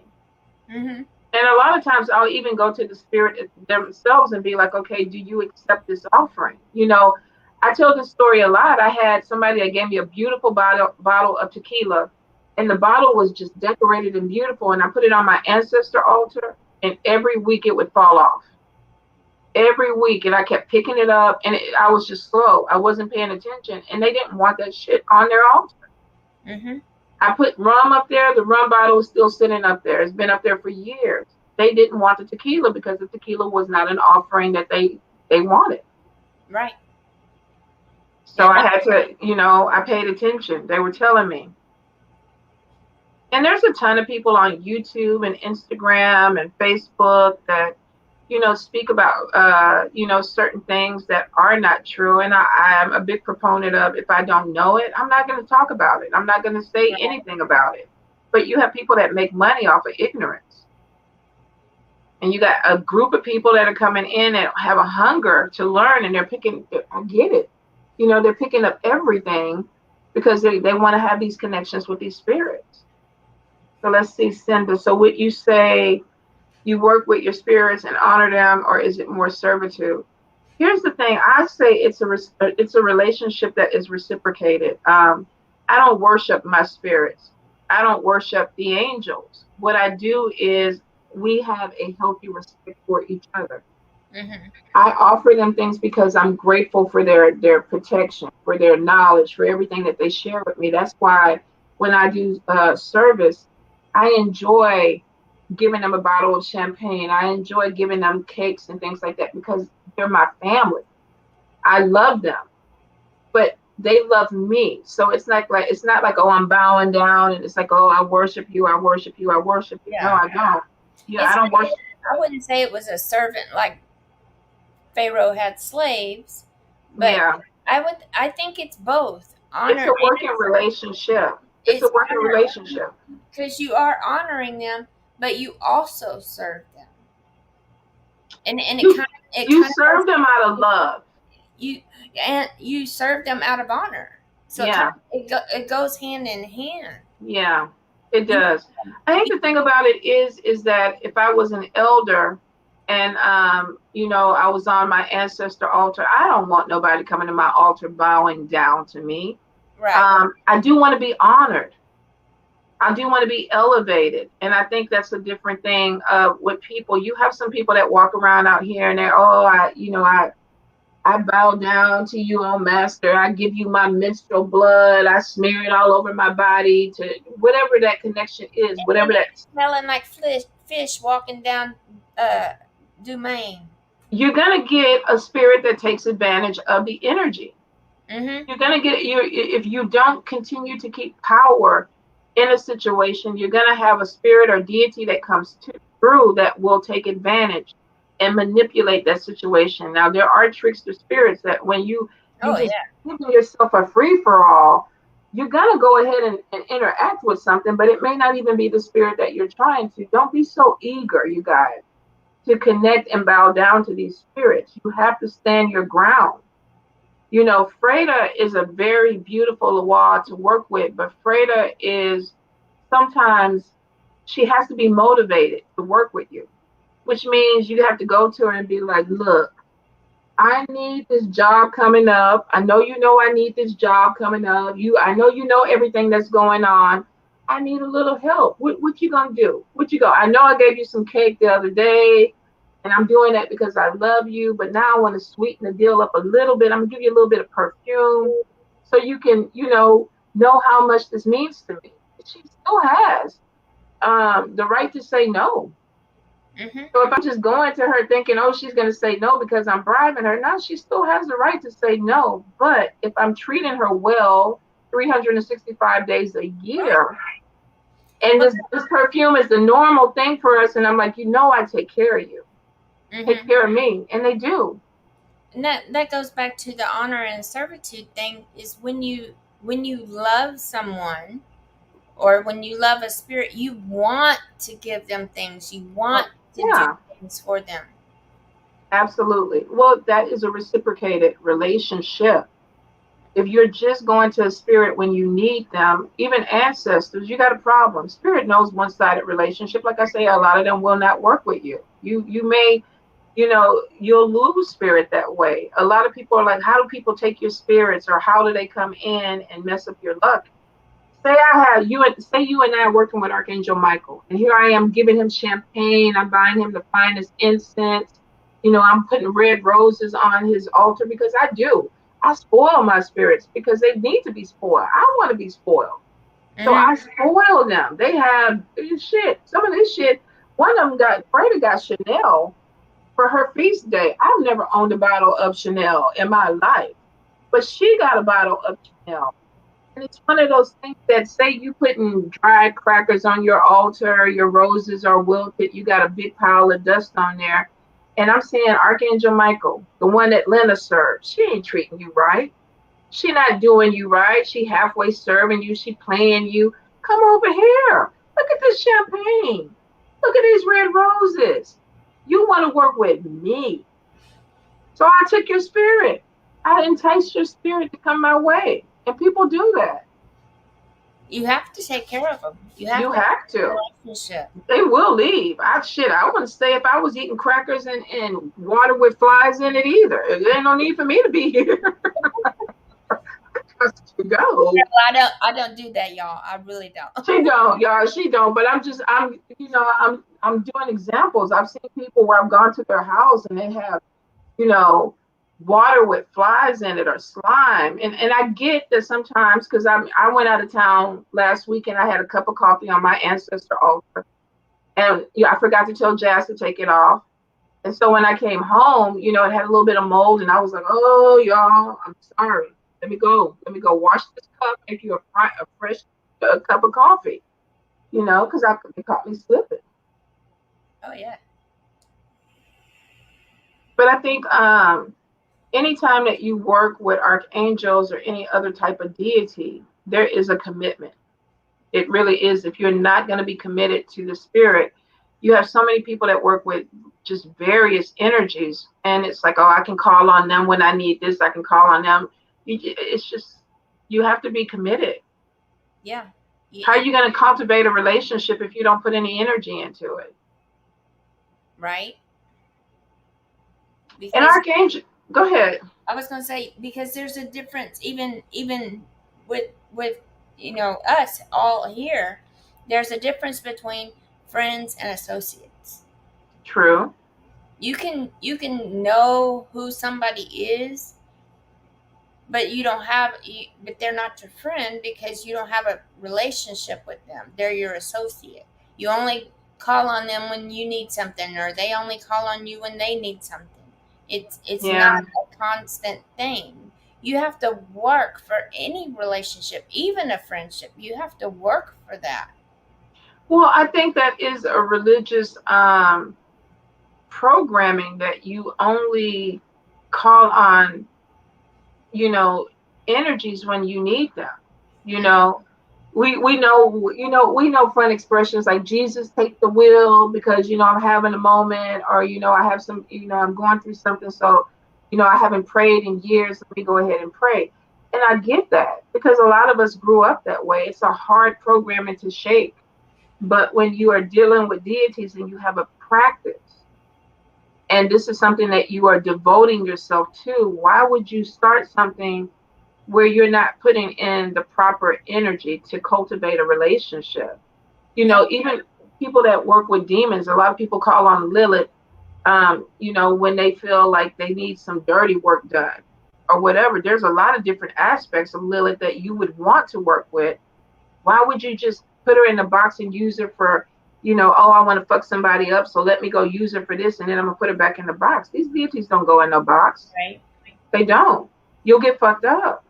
Mm-hmm. And a lot of times I'll even go to the spirit themselves and be like, okay, do you accept this offering? I tell this story a lot. I had somebody that gave me a beautiful bottle of tequila, and the bottle was just decorated and beautiful. And I put it on my ancestor altar, and every week it would fall off. Every week. And I kept picking it up, and I was just slow. I wasn't paying attention, and they didn't want that shit on their altar. Mm-hmm. I put rum up there. The rum bottle is still sitting up there. It's been up there for years. They didn't want the tequila because the tequila was not an offering that they wanted. Right. So I had to, I paid attention. They were telling me. And there's a ton of people on YouTube and Instagram and Facebook that, speak about, certain things that are not true. And I am a big proponent of, if I don't know it, I'm not going to talk about it. I'm not going to say anything about it. But you have people that make money off of ignorance. And you got a group of people that are coming in and have a hunger to learn, and they're picking, I get it. They're picking up everything because they want to have these connections with these spirits. So let's see, Cinda. So would you say you work with your spirits and honor them, or is it more servitude? Here's the thing. I say it's a relationship that is reciprocated. I don't worship my spirits. I don't worship the angels. What I do is we have a healthy respect for each other. Mm-hmm. I offer them things because I'm grateful for their protection, for their knowledge, for everything that they share with me. That's why when I do service, I enjoy giving them a bottle of champagne. I enjoy giving them cakes and things like that because they're my family. I love them. But they love me. So it's not like, oh, I'm bowing down and it's like, oh, I worship you, I worship you, I worship you. No, Yeah. I don't. Yeah, I It's don't worship. I wouldn't say it was a servant like Pharaoh had slaves, but Yeah, I think it's both it's honor a and working relationship. It's a it's working honor relationship. because you are honoring them, but you also serve them, and You it you kind of serve goes them out of love. you and you serve them out of honor, so Yeah, it goes hand in hand. yeah, it You, does. I think you the thing about it is that if I was an elder and I was on my ancestor altar, I don't want nobody coming to my altar bowing down to me. right? I do want to be honored. I do want to be elevated. And I think that's a different thing with people. You have some people that walk around out here and they're, oh, I bow down to you, oh master. I give you my menstrual blood. I smear it all over my body to whatever that connection is, And then whatever they that. smelling like fish walking down Dumaine. You're gonna get a spirit that takes advantage of the energy. Mm-hmm. You're gonna get you if you don't continue to keep power in a situation, you're gonna have a spirit or deity that comes through that will take advantage and manipulate that situation. Now there are trickster spirits that when you Oh just yeah. giving yourself a free for all, you're gonna go ahead and interact with something, but it may not even be the spirit that you're trying to. Don't be so eager, you guys, to connect and bow down to these spirits. You have to stand your ground. Freda is a very beautiful Loa to work with, but Freda is sometimes she has to be motivated to work with you, which means you have to go to her and be like, look, I need this job coming up. I know I need this job coming up. I know everything that's going on. I need a little help. What you gonna do? What you go? I know I gave you some cake the other day, and I'm doing that because I love you. But now I want to sweeten the deal up a little bit. I'm gonna give you a little bit of perfume, so you can, know how much this means to me. She still has the right to say no. Mm-hmm. So if I'm just going to her thinking, oh, she's going to say no because I'm bribing her, no, she still has the right to say no. But if I'm treating her well 365 days a year, and Well, this perfume is the normal thing for us, and I'm like, I take care of you, take mm-hmm. care of me, and they do. And that goes back to the honor and servitude thing. Is when you love someone or when you love a spirit, you want to give them things. You want to do Yeah, things for them. absolutely. Well, that is a reciprocated relationship. If you're just going to a spirit when you need them, even ancestors, you got a problem. Spirit knows one-sided relationship. Like I say, a lot of them will not work with you. You may, you'll lose spirit that way. A lot of people are like, how do people take your spirits, or how do they come in and mess up your luck? Say you and I are working with Archangel Michael, and here I am giving him champagne. I'm buying him the finest incense. I'm putting red roses on his altar because I do. I spoil my spirits because they need to be spoiled. I want to be spoiled. So Mm-hmm. I spoil them. They have shit. Some of this shit. One of them got Chanel for her feast day. I've never owned a bottle of Chanel in my life, but she got a bottle of Chanel. And it's one of those things that say you putting dried crackers on your altar, your roses are wilted, you got a big pile of dust on there. And I'm saying, Archangel Michael, the one that Lynna served, she ain't treating you right. She not doing you right. She halfway serving you. She playing you. Come over here. Look at this champagne. Look at these red roses. You want to work with me. So I took your spirit. I enticed your spirit to come my way. And people do that. You have to take care of them. You have You to have have a to. relationship. They will leave. I wouldn't stay if I was eating crackers and water with flies in it either. There ain't no need for me to be here. Just to go. Well, I don't do that, y'all. I really don't. She don't, y'all. She don't. But I'm doing examples. I've seen people where I've gone to their house and they have, you know, water with flies in it or slime. And I get that sometimes because I went out of town last week and I had a cup of coffee on my ancestor altar. And I forgot to tell Jazz to take it off. And so when I came home, it had a little bit of mold, and I was like, "Oh, y'all, I'm sorry." Let me go. Let me go wash this cup, make you a fresh cup of coffee. Because they caught me slipping. Oh yeah. But I think anytime that you work with archangels or any other type of deity, there is a commitment. It really is. If you're not going to be committed to the spirit, you have so many people that work with just various energies, and it's like, oh, I can call on them when I need this. I can call on them. It's just, you have to be committed. Yeah. How are you going to cultivate a relationship if you don't put any energy into it? Right. And archangel, go ahead. I was going to say, because there's a difference, even with us all here, there's a difference between friends and associates. True. You can know who somebody is, but but they're not your friend because you don't have a relationship with them. They're your associate. You only call on them when you need something, or they only call on you when they need something. It's not a constant thing. You have to work for any relationship, even a friendship. You have to work for that. Well, I think that is a religious programming, that you only call on, energies when you need them. We know fun expressions like Jesus take the wheel, because I'm having a moment, or I have some, I'm going through something, so I haven't prayed in years, let me go ahead and pray. And I get that, because a lot of us grew up that way. It's a hard programming to shake. But when you are dealing with deities and you have a practice, and this is something that you are devoting yourself to, why would you start something where you're not putting in the proper energy to cultivate a relationship? Even people that work with demons, a lot of people call on Lilith, when they feel like they need some dirty work done or whatever. There's a lot of different aspects of Lilith that you would want to work with. Why would you just put her in a box and use her for, oh, I want to fuck somebody up, so let me go use her for this, and then I'm going to put her back in the box? These deities don't go in no box. Right. They don't. You'll get fucked up.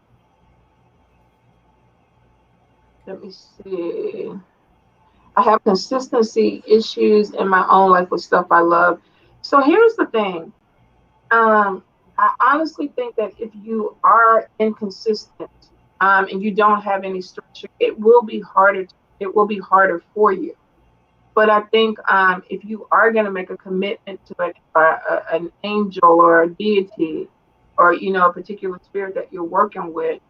Let me see. I have consistency issues in my own life with stuff I love. So here's the thing. I honestly think that if you are inconsistent, and you don't have any structure, it will be harder. It will be harder for you. But I think if you are going to make a commitment to an angel or a deity, or a particular spirit that you're working with,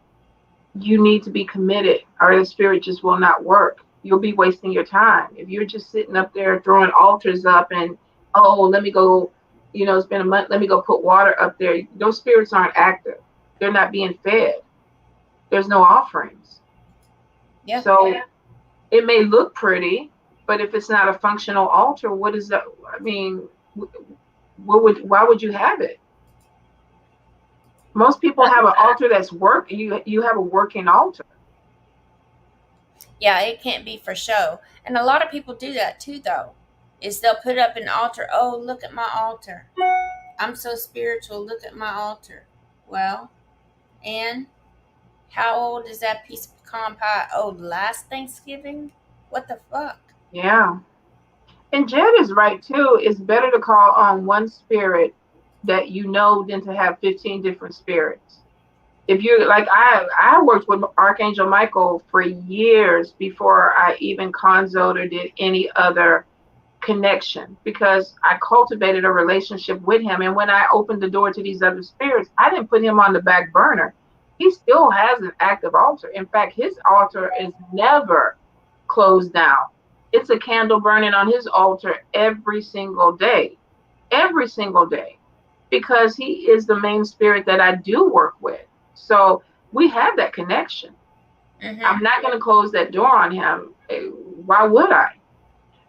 you need to be committed, or the spirit just will not work. You'll be wasting your time if you're just sitting up there throwing altars up and, oh, let me go, it's been a month, let me go put water up there. Those spirits aren't active. They're not being fed. There's no offerings. Yeah. So it may look pretty, but if it's not a functional altar, what is that? I mean, why would you have it? Most people have an altar that's you have a working altar. Yeah, it can't be for show. And a lot of people do that too, though. Is they'll put up an altar. Oh, look at my altar. I'm so spiritual. Look at my altar. Well, and how old is that piece of pecan pie? Oh, last Thanksgiving? What the fuck? Yeah. And Jed is right too. It's better to call on one spirit that than to have 15 different spirits. If you're like, I worked with Archangel Michael for years before I even consulted or did any other connection, because I cultivated a relationship with him. And when I opened the door to these other spirits, I didn't put him on the back burner. He still has an active altar. In fact, his altar is never closed down. It's a candle burning on his altar every single day, because he is the main spirit that I do work with. So we have that connection. Mm-hmm. I'm not going to close that door on him. Why would I?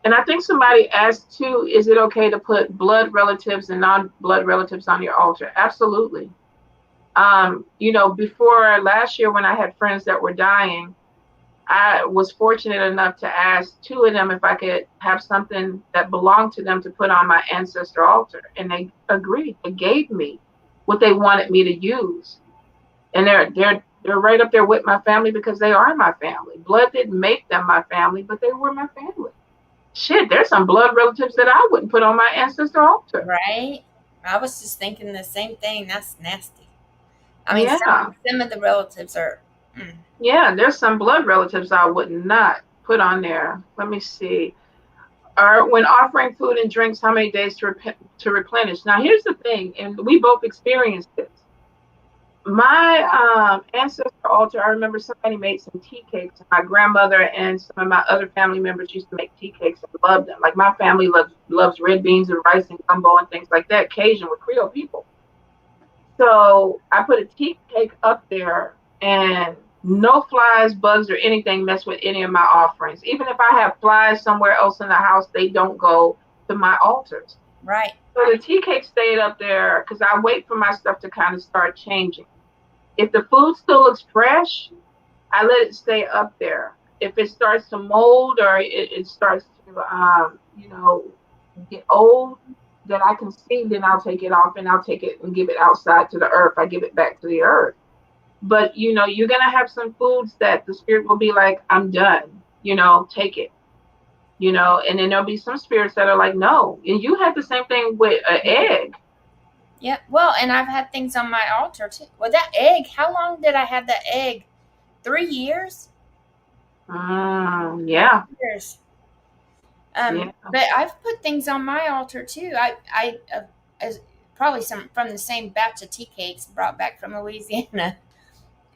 And I think somebody asked too, is it okay to put blood relatives and non-blood relatives on your altar? Absolutely. Before last year, when I had friends that were dying, I was fortunate enough to ask two of them if I could have something that belonged to them to put on my ancestor altar. And they agreed. They gave me what they wanted me to use. and they're right up there with my family because they are my family. Blood didn't make them my family, but they were my family. Shit, there's some blood relatives that I wouldn't put on my ancestor altar. Right? I was just thinking the same thing. That's nasty. I mean, Yeah. some of the relatives are. Mm. Yeah, there's some blood relatives I would not put on there. Let me see. Or when offering food and drinks, how many days to replenish? Now, here's the thing, and we both experienced this. My ancestor altar, I remember somebody made some tea cakes. My grandmother and some of my other family members used to make tea cakes and loved them. Like my family loves red beans and rice and gumbo and things like that. Cajun with Creole people. So I put a tea cake up there, and no flies, bugs, or anything mess with any of my offerings. Even if I have flies somewhere else in the house, they don't go to my altars. Right. So the tea cake stayed up there because I wait for my stuff to kind of start changing. If the food still looks fresh, I let it stay up there. If it starts to mold or it starts to, get old, that I can see, then I'll take it off and I'll take it and give it outside to the earth. I give it back to the earth. But, you're going to have some foods that the spirit will be like, I'm done, take it, and then there'll be some spirits that are like, no. And you had the same thing with an egg. Yeah. Well, and I've had things on my altar too. Well, that egg, how long did I have that egg? 3 years? Yeah. Years. Yeah. But I've put things on my altar too. As probably some from the same batch of tea cakes brought back from Louisiana.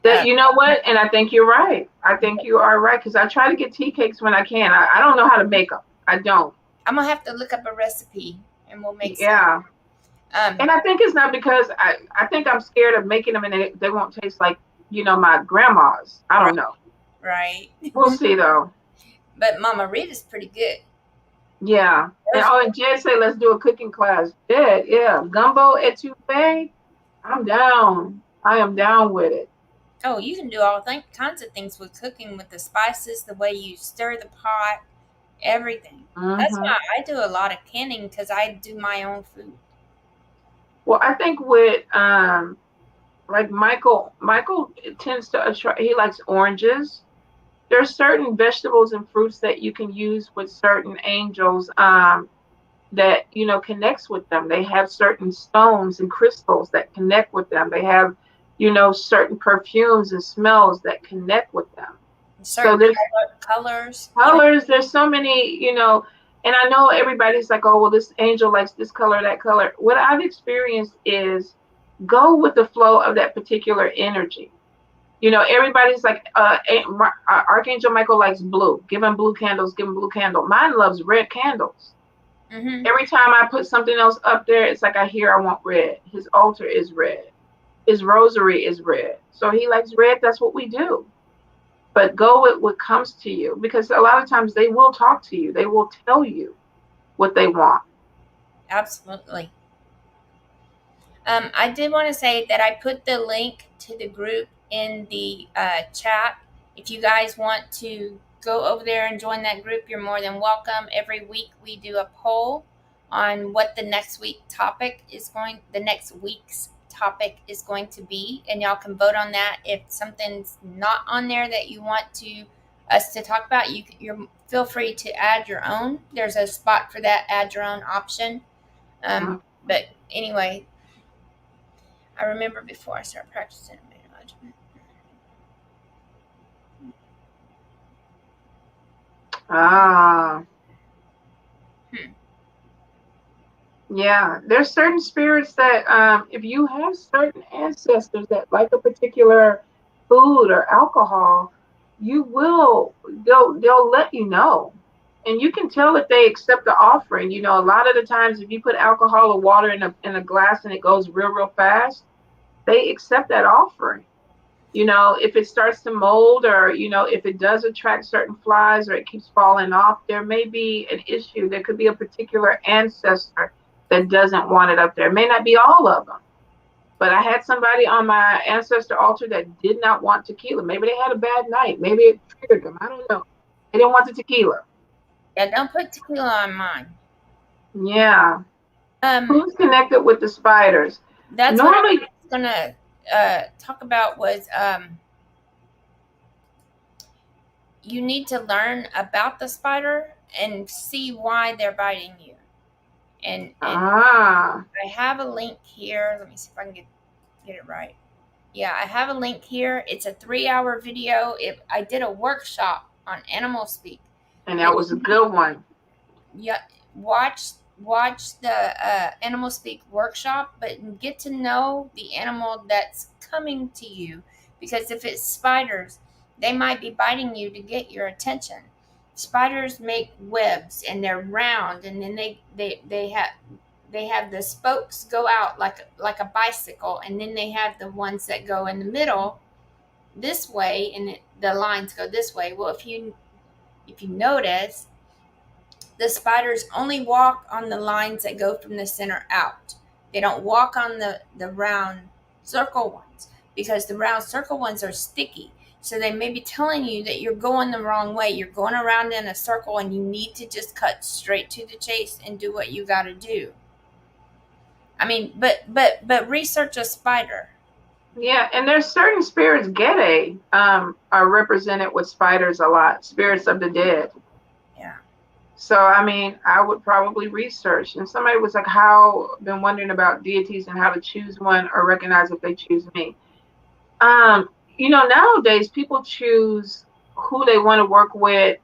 That, you know what? And I think you're right. I think you are right because I try to get tea cakes when I can. I don't know how to make them. I don't. I'm gonna have to look up a recipe and we'll make Yeah. some. And I think it's not because I think I'm scared of making them and they won't taste like, my grandma's. I don't know. Right. We'll see though. But Mama Rita's pretty good. Yeah. And Jed say let's do a cooking class. Jed, yeah. Gumbo etouffee. I'm down. I am down with it. Oh, you can do all kinds of things with cooking, with the spices, the way you stir the pot, everything. That's Mm-hmm. why I do a lot of canning because I do my own food. Well, I think with like Michael tends to attract. He likes oranges. There are certain vegetables and fruits that you can use with certain angels that connects with them. They have certain stones and crystals that connect with them. They have certain perfumes and smells that connect with them. Certain So there's colors. colors. There's so many, and I know everybody's like, oh well, this angel likes this color, that color. What I've experienced is go with the flow of that particular energy. Everybody's like, Archangel Michael likes blue. Give him blue candles. Give him blue candle. Mine loves red candles. Mm-hmm. Every time I put something else up there, it's like I want red. His altar is red. His rosary is red. So he likes red. That's what we do. But go with what comes to you, because a lot of times they will talk to you. They will tell you what they want. Absolutely. I did want to say that I put the link to the group in the chat. If you guys want to go over there and join that group, you're more than welcome. Every week we do a poll on what the next week's topic is going to be, and y'all can vote on that. If something's not on there that you want us to talk about, you're feel free to add your own. There's a spot for that add your own option. But anyway, I remember before I started practicing management. Yeah, there's certain spirits that if you have certain ancestors that like a particular food or alcohol, they'll let you know. And you can tell if they accept the offering. A lot of the times if you put alcohol or water in a glass and it goes real fast, they accept that offering. If it starts to mold or, if it does attract certain flies or it keeps falling off, there may be an issue. There could be a particular ancestor that doesn't want it up there. It may not be all of them. But I had somebody on my ancestor altar that did not want tequila. Maybe they had a bad night. Maybe it triggered them. I don't know. They didn't want the tequila. Yeah, don't put tequila on mine. Yeah. Who's connected with the spiders? That's normally what I was gonna talk about was you need to learn about the spider and see why they're biting you. And Ah, I have a link here. Let me see if I can get it right. Yeah, I have a link here. It's a 3-hour video. I did a workshop on animal speak. and that was a good one. Yeah, watch the animal speak workshop, but get to know the animal that's coming to you, because if it's spiders, they might be biting you to get your attention. Spiders make webs and they're round, and then they have the spokes go out like a bicycle, and then they have the ones that go in the middle this way, and the lines go this way. Well, if you notice, the spiders only walk on the lines that go from the center out. They don't walk on the round circle ones, because the round circle ones are sticky. So they may be telling you that you're going the wrong way. You're going around in a circle and you need to just cut straight to the chase and do what you got to do. I mean, but research a spider. Yeah, and there's certain spirits, Gede, are represented with spiders a lot, spirits of the dead. Yeah. So, I mean, I would probably research. And somebody was like, how, been wondering about deities and how to choose one or recognize if they choose me. Nowadays people choose who they want to work with.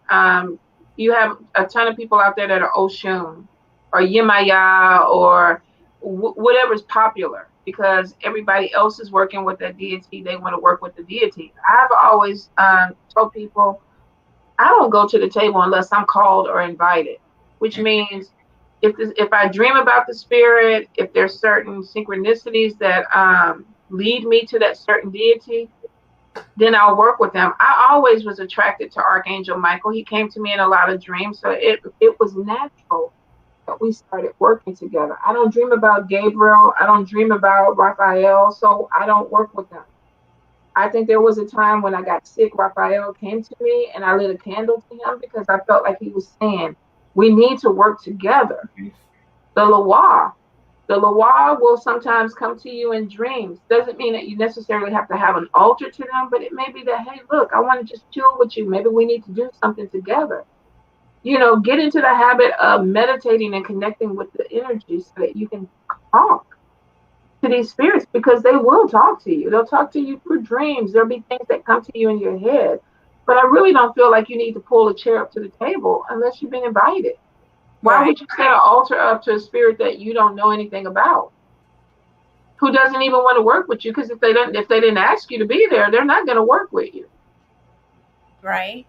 You have a ton of people out there that are Oshun or Yemaya or whatever's popular, because everybody else is working with that deity. They want to work with the deity. I've always told people I don't go to the table unless I'm called or invited, which means if I dream about the spirit, if there's certain synchronicities that lead me to that certain deity, then I'll work with them. I always was attracted to Archangel Michael. He came to me in a lot of dreams, so it was natural that we started working together. I don't dream about Gabriel. I don't dream about Raphael, so I don't work with them. I think there was a time when I got sick, Raphael came to me and I lit a candle to him because I felt like he was saying, we need to work together. The Loa will sometimes come to you in dreams. Doesn't mean that you necessarily have to have an altar to them, but it may be that, hey, look, I want to just chill with you. Maybe we need to do something together. Get into the habit of meditating and connecting with the energy so that you can talk to these spirits, because they will talk to you. They'll talk to you through dreams. There'll be things that come to you in your head. But I really don't feel like you need to pull a chair up to the table unless you've been invited. Why would you set an altar up to a spirit that you don't know anything about, who doesn't even want to work with you? Because if they didn't ask you to be there, they're not going to work with you. Right.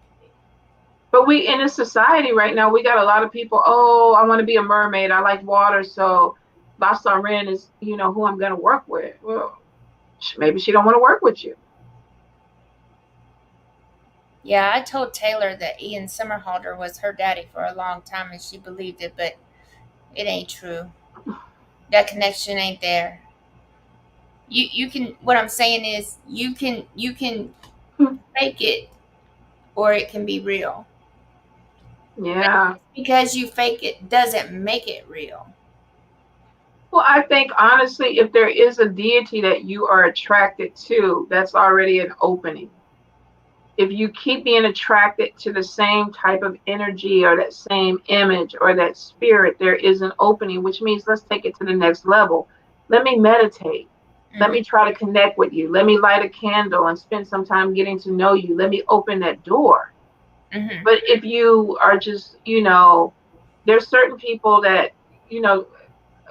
But we, in a society right now, we got a lot of people, oh, I want to be a mermaid. I like water. So Ren is, who I'm going to work with. Well, maybe she don't want to work with you. Yeah, I told Taylor that Ian Somerhalder was her daddy for a long time, and she believed it, but it ain't true. That connection ain't there. You can. What I'm saying is, you can fake it, or it can be real. Yeah. But because you fake it doesn't make it real. Well, I think honestly, if there is a deity that you are attracted to, that's already an opening. If you keep being attracted to the same type of energy or that same image or that spirit, there is an opening, which means let's take it to the next level. Let me meditate. Let me try to connect with you. Let me light a candle and spend some time getting to know you. Let me open that door. But if you are just, there's certain people that,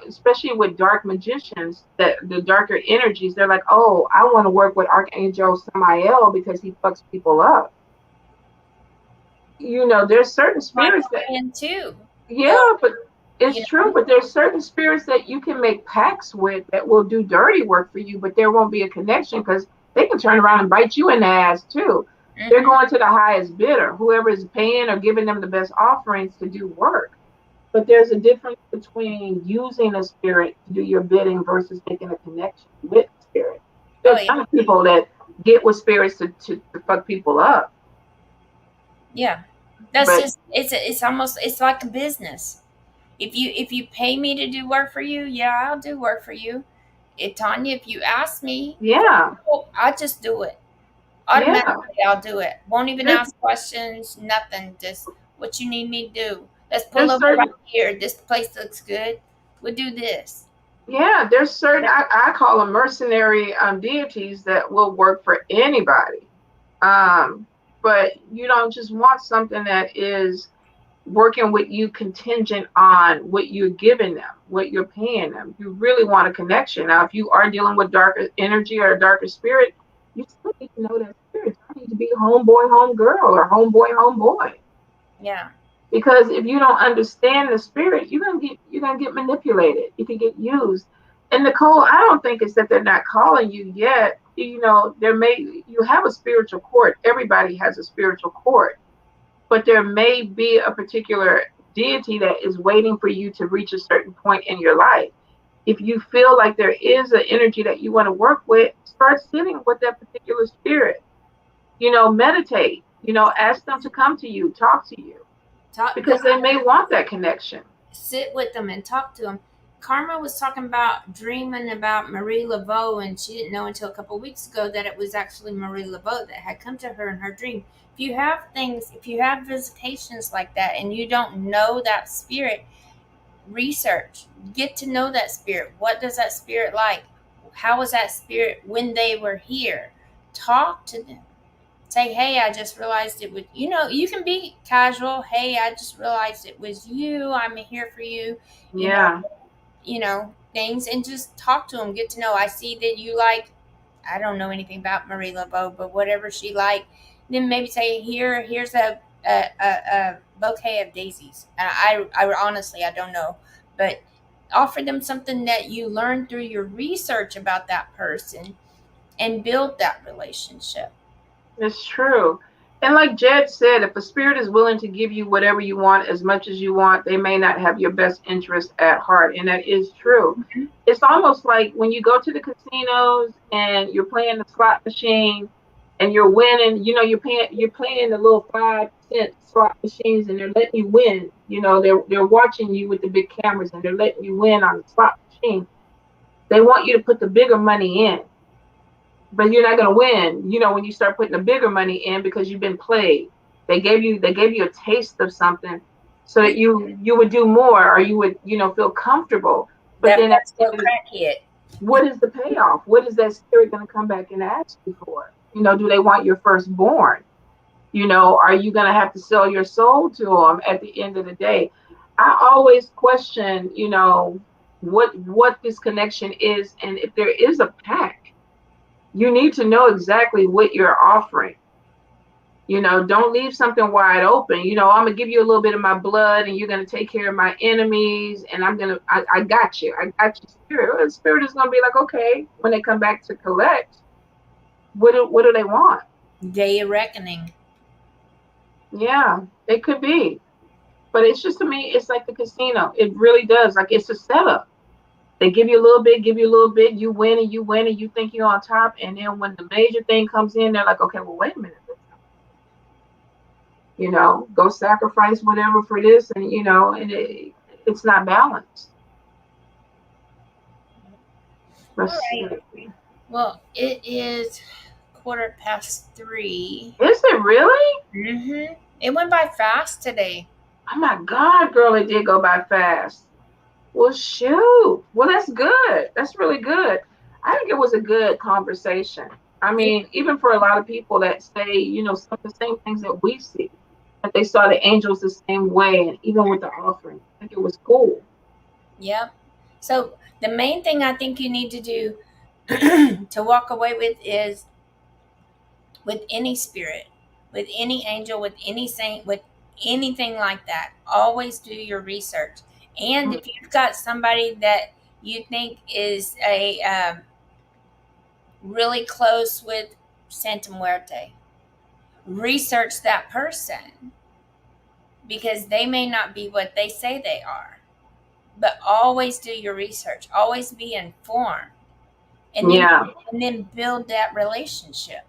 especially with dark magicians, that the darker energies, they're like, oh, I want to work with Archangel Samael because he fucks people up. There's certain spirits that too. but it's true, but there's certain spirits that you can make pacts with that will do dirty work for you, but there won't be a connection because they can turn around and bite you in the ass too. They're going to the highest bidder, whoever is paying or giving them the best offerings to do work. But there's a difference between using a spirit to do your bidding versus making a connection with the spirit. There's a ton of people that get with spirits to fuck people up. Yeah. Just it's almost, it's like a business. If you pay me to do work for you, yeah, I'll do work for you. Tanya, if you ask me, Yeah. I'll just do it. Yeah. Automatically, I'll do it. Won't even There's, ask questions, nothing. Just what you need me to do. Let's pull there's over right certain, here. This place looks good. We'll do this. yeah, there's certain, I call them mercenary deities that will work for anybody. Um, but you don't just want something that is working with you contingent on what you're giving them, what you're paying them. You really want a connection. Now, if you are dealing with darker energy or a darker spirit, you still need to know that spirit. I need to be homeboy, homegirl, or homeboy, homeboy. Yeah. Because if you don't understand the spirit, you're gonna get manipulated. You can get used. And Nicole, I don't think it's that they're not calling you yet. You know, you have a spiritual court. Everybody has a spiritual court, but there may be a particular deity that is waiting for you to reach a certain point in your life. If you feel like there is an energy that you want to work with, start sitting with that particular spirit. You know, meditate. You know, ask them to come to you, talk to you, because they may want that connection. Sit with them and talk to them. Karma was talking about dreaming about Marie Laveau, and she didn't know until a couple of weeks ago that it was actually Marie Laveau that had come to her in her dream. If you have visitations like that and you don't know that spirit, research, get to know that spirit. What does that spirit like? How was that spirit when they were here? Talk to them. Say, hey, I just realized it was, you can be casual. Hey, I just realized it was you. I'm here for you. You know, Yeah, things, and just talk to them. Get to know. I see that you like, I don't know anything about Marie Laveau, but whatever she liked, then maybe say, here's a bouquet of daisies. And I honestly, I don't know, but offer them something that you learned through your research about that person and build that relationship. it's true. And like Jed said, if a spirit is willing to give you whatever you want as much as you want, they may not have your best interest at heart. And that is true. It's almost like when you go to the casinos and you're playing the slot machine and you're winning, you know, you're playing the little 5 cent slot machines and they're letting you win. You know, they're watching you with the big cameras and they're letting you win on the slot machine. They want you to put the bigger money in, but you're not going to win, you know, when you start putting the bigger money in because you've been played. They gave you a taste of something so that you would do more, or you would, you know, feel comfortable. But That then at first the little end of the, crack hit. what is the payoff? What is that spirit going to come back and ask you for? You know, do they want your firstborn? You know, are you going to have to sell your soul to them at the end of the day? I always question, you know, what this connection is, and if there is a pact, you need to know exactly what you're offering. You know, don't leave something wide open. You know, I'm gonna give you a little bit of my blood, and you're gonna take care of my enemies, and I got you. I got you, spirit. The spirit is gonna be like, okay, when they come back to collect, what do they want? Day of reckoning. Yeah, it could be, but it's just, to me, it's like the casino. It really does. Like, it's a setup. They give you a little bit, give you a little bit, you win and you win, and you think you're on top, and then when the major thing comes in, they're like, okay, well, wait a minute. You know, go sacrifice whatever for this, and you know, and it's not balanced. All Let's right. see. Well, it is 3:15. Is it really? It went by fast today. Oh my God, girl, it did go by fast. Well, shoot. Well, that's good. That's really good. I think it was a good conversation. I mean, even for a lot of people that say, you know, some of the same things that we see, that they saw the angels the same way, and even with the offering, I think it was cool. Yep. So the main thing I think you need to do to walk away with is, with any spirit, with any angel, with any saint, with anything like that, always do your research. And if you've got somebody that you think is a really close with Santa Muerte, research that person, because they may not be what they say they are. But always do your research. Always be informed, and then Yeah. build that relationship.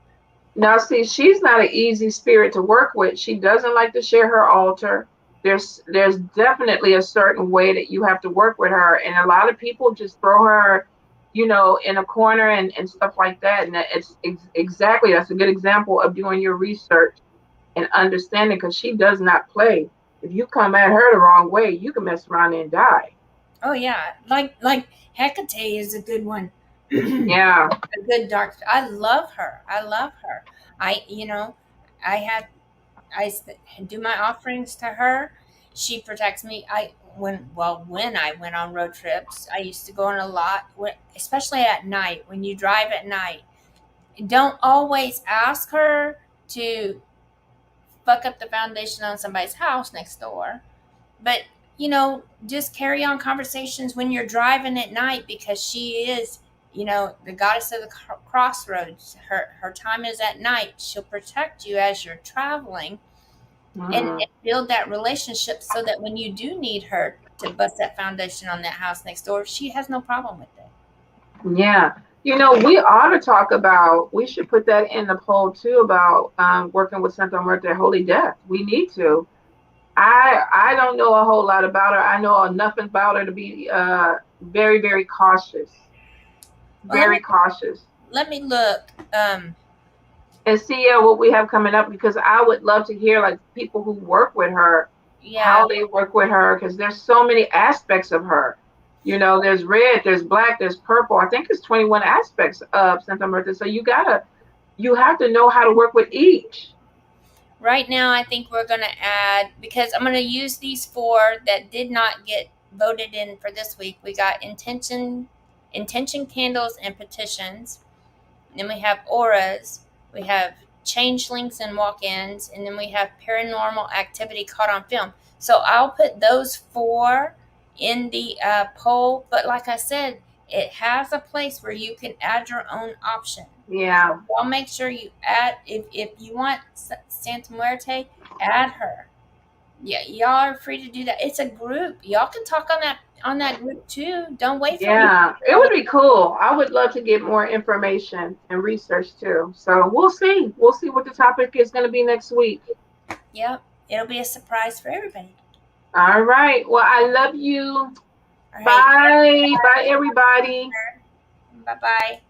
Now, see, she's not an easy spirit to work with. She doesn't like to share her altar. There's definitely a certain way that you have to work with her, and a lot of people just throw her, in a corner and stuff like that. And exactly, that's a good example of doing your research and understanding, because she does not play. If you come at her the wrong way, you can mess around and die. Oh yeah, like Hecate is a good one. Yeah. A good dark. I love her. I love her. I I have do my offerings to her. She protects me. When I went on road trips, I used to go on a lot, especially at night. When you drive at night, don't always ask her to fuck up the foundation on somebody's house next door, but just carry on conversations when you're driving at night, because she is the goddess of the crossroads. Her time is at night. She'll protect you as you're traveling, and Mm. build that relationship so that when you do need her to bust that foundation on that house next door, she has no problem with it. Yeah. We ought to talk about, we should put that in the poll too, about working with Santa Muerte Holy Death. We need to. I don't know a whole lot about her. I know enough about her to be very, very cautious. Well, let Very me cautious. let me look. And see what we have coming up, because I would love to hear like people who work with her, Yeah, how they work with her, because there's so many aspects of her. There's red, there's black, there's purple. I think it's 21 aspects of Santa Muerte. So you have to know how to work with each. right now I think we're going to add, because I'm going to use these four that did not get voted in for this week. We got intention candles and petitions. And then we have auras, we have changelings and walk-ins, and then we have paranormal activity caught on film. So I'll put those four in the poll. But like I said, it has a place where you can add your own option. So Yeah. I'll make sure you add, if you want Santa Muerte, add her. Yeah, y'all are free to do that. It's a group. Y'all can talk on that group too. Don't wait for me. Yeah, it would be cool. I would love to get more information and research too. So we'll see. We'll see what the topic is going to be next week. Yep, it'll be a surprise for everybody. All right. Well, I love you. All right. Bye. Bye, everybody. Bye bye.